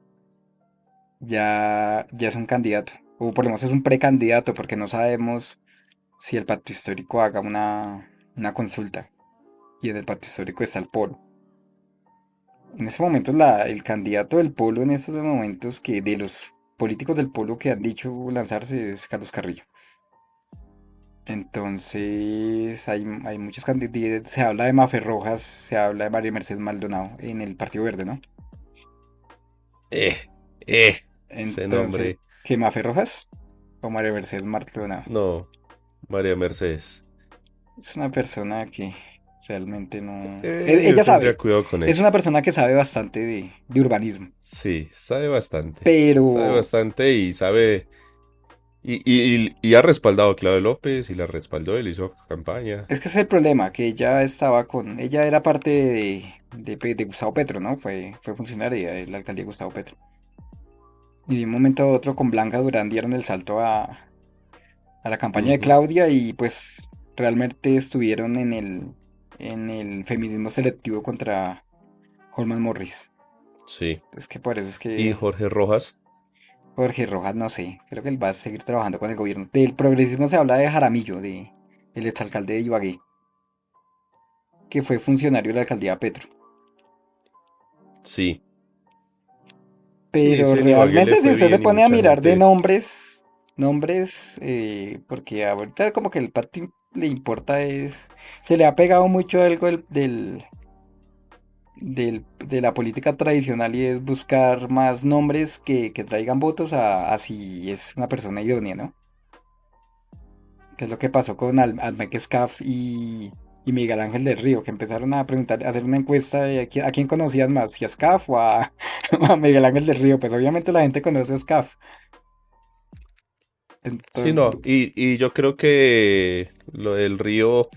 ya es un candidato. O por lo menos es un precandidato, porque no sabemos si el pacto histórico haga una consulta. Y en el pacto histórico está el polo. En ese momento el candidato del polo en estos momentos que de los políticos del polo que han dicho lanzarse es Carlos Carrillo. Entonces hay muchos candidatos. Se habla de Mafer Rojas, se habla de María Mercedes Maldonado en el Partido Verde, ¿no? Eh, eh, ese Entonces, nombre. ¿qué Mafer Rojas? O María Mercedes Maldonado. No, María Mercedes. Es una persona que realmente no. Yo Ella tendría sabe. cuidado con Es ella. una persona que sabe bastante de urbanismo. Sí, sabe bastante. Sabe Pero bastante y sabe. Y ha respaldado a Claudio López y la respaldó, él hizo campaña. es que ese es el problema, que ella estaba con. Ella era parte de Gustavo Petro, ¿no? Fue funcionaria de la alcaldía de Gustavo Petro. Y de un momento a otro con Blanca Durán dieron el salto a la campaña de Ujú. Claudia y pues realmente estuvieron en el feminismo selectivo contra Holman Morris. Sí. Es que por eso es Y que Jorge Rojas. Jorge Rojas, no sé, creo que él va a seguir trabajando con el gobierno. Del progresismo se habla de Jaramillo, el exalcalde de Ibagué. que fue funcionario de la alcaldía Petro. Sí, sí, Pero ese Ibagué le realmente si fue usted se bien y pone a mucha mirar de gente. nombres, porque ahorita como que el Pati le importa es, se le ha pegado mucho algo de la política tradicional y es buscar más nombres que traigan votos a si es una persona idónea, ¿no? Que es lo que pasó con Almec Scaf y Miguel Ángel del Río, que empezaron a preguntar, a hacer una encuesta de a quién conocían más, si a Scaf o a, a Miguel Ángel del Río. Pues obviamente la gente conoce a Scaf. Sí, Entonces, no, y yo creo que lo del Río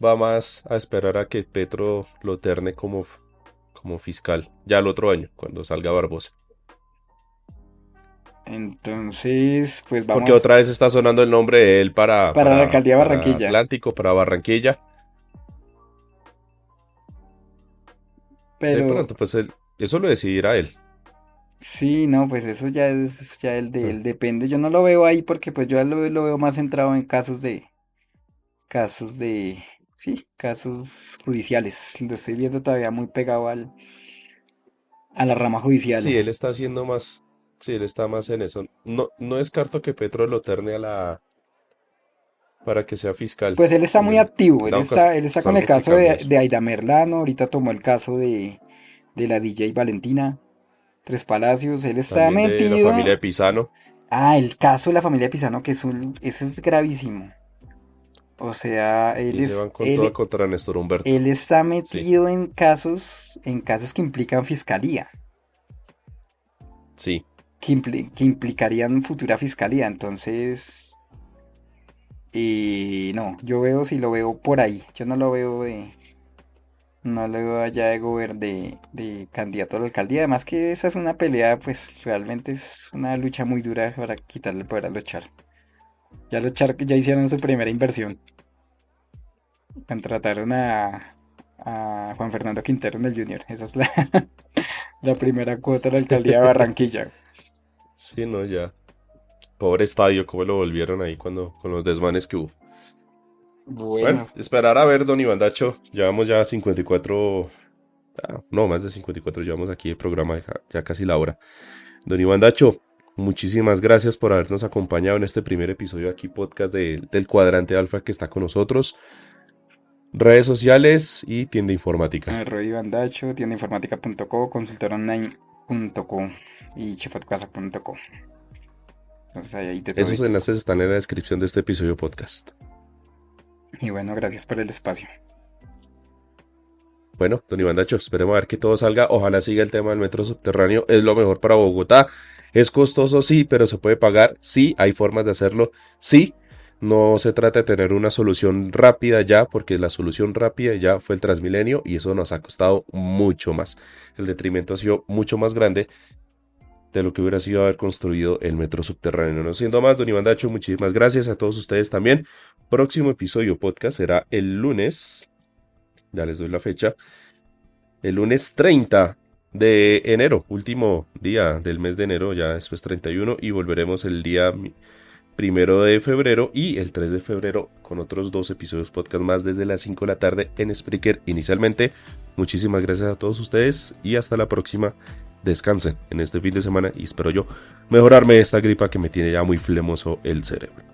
va más a esperar a que Petro lo terne como fiscal, ya el otro año, cuando salga Barbosa. pues Porque vamos otra vez está sonando el nombre de él para, para la para, alcaldía de para Barranquilla. Atlántico, para Barranquilla. De Pero pronto, pues eso lo decidirá él. sí, no, pues eso ya el de Mm. él depende. Yo no lo veo ahí porque pues yo lo veo más centrado en casos de, sí, casos judiciales. Lo estoy viendo todavía muy pegado a la rama judicial. Sí, él está haciendo más, sí, él está más en eso. No, no descarto que Petro lo terne para que sea fiscal. Pues él está muy En activo, dado caso, él está es con el algo que caso cambia eso. de Aida Merlano, ahorita tomó el caso de la DJ Valentina Tres Palacios, él está También de la familia metido. de Pisano. Ah, el caso de la familia Pisano, ese es gravísimo. O sea, Y se van con toda contra Néstor Humberto. él está Sí, metido en casos que implican fiscalía, sí. que implicarían futura fiscalía. Entonces, no, yo veo si lo veo por ahí. Yo no lo veo no lo veo allá de candidato a la alcaldía. Además que esa es una pelea, pues realmente es una lucha muy dura para quitarle el poder a los Char. Ya los Char ya hicieron su primera inversión. Contrataron a Juan Fernando Quintero en el Junior. Esa es la primera cuota de la alcaldía de Barranquilla. Sí, no, ya. Pobre estadio, cómo lo volvieron ahí con los desmanes que hubo. Bueno, Bueno, esperar a ver, don Iván Dacho. Llevamos ya 54. No, más de 54 llevamos aquí el programa, ya casi la hora. Don Iván Dacho, muchísimas gracias por habernos acompañado en este primer episodio aquí, podcast del Cuadrante Alfa que está con nosotros. Redes sociales y tienda informática. Roy Bandacho, tiendainformática.co, consultoronline.co y chefotcasa.co. Entonces ahí de todo. Esos enlaces están en la descripción de este episodio podcast. Y bueno, gracias por el espacio. Bueno, don Iván Dacho, esperemos a ver que todo salga. Ojalá siga el tema del metro subterráneo. Es lo mejor para Bogotá. Es costoso, sí, pero se puede pagar. Sí, hay formas de hacerlo. Sí, no se trata de tener una solución rápida ya, porque la solución rápida ya fue el Transmilenio y eso nos ha costado mucho más. El detrimento ha sido mucho más grande de lo que hubiera sido haber construido el metro subterráneo. No siendo más, don Iván Dacho, muchísimas gracias a todos ustedes también. Próximo episodio podcast será el lunes. Ya les doy la fecha. El lunes 30 de enero, último día del mes de enero, ya después 31, y volveremos el día 1 de febrero y el 3 de febrero con otros 2 episodios podcast más desde las 5 de la tarde en Spreaker inicialmente. Muchísimas gracias a todos ustedes y hasta la próxima. Descansen en este fin de semana y espero yo mejorarme de esta gripa que me tiene ya muy flemoso el cerebro.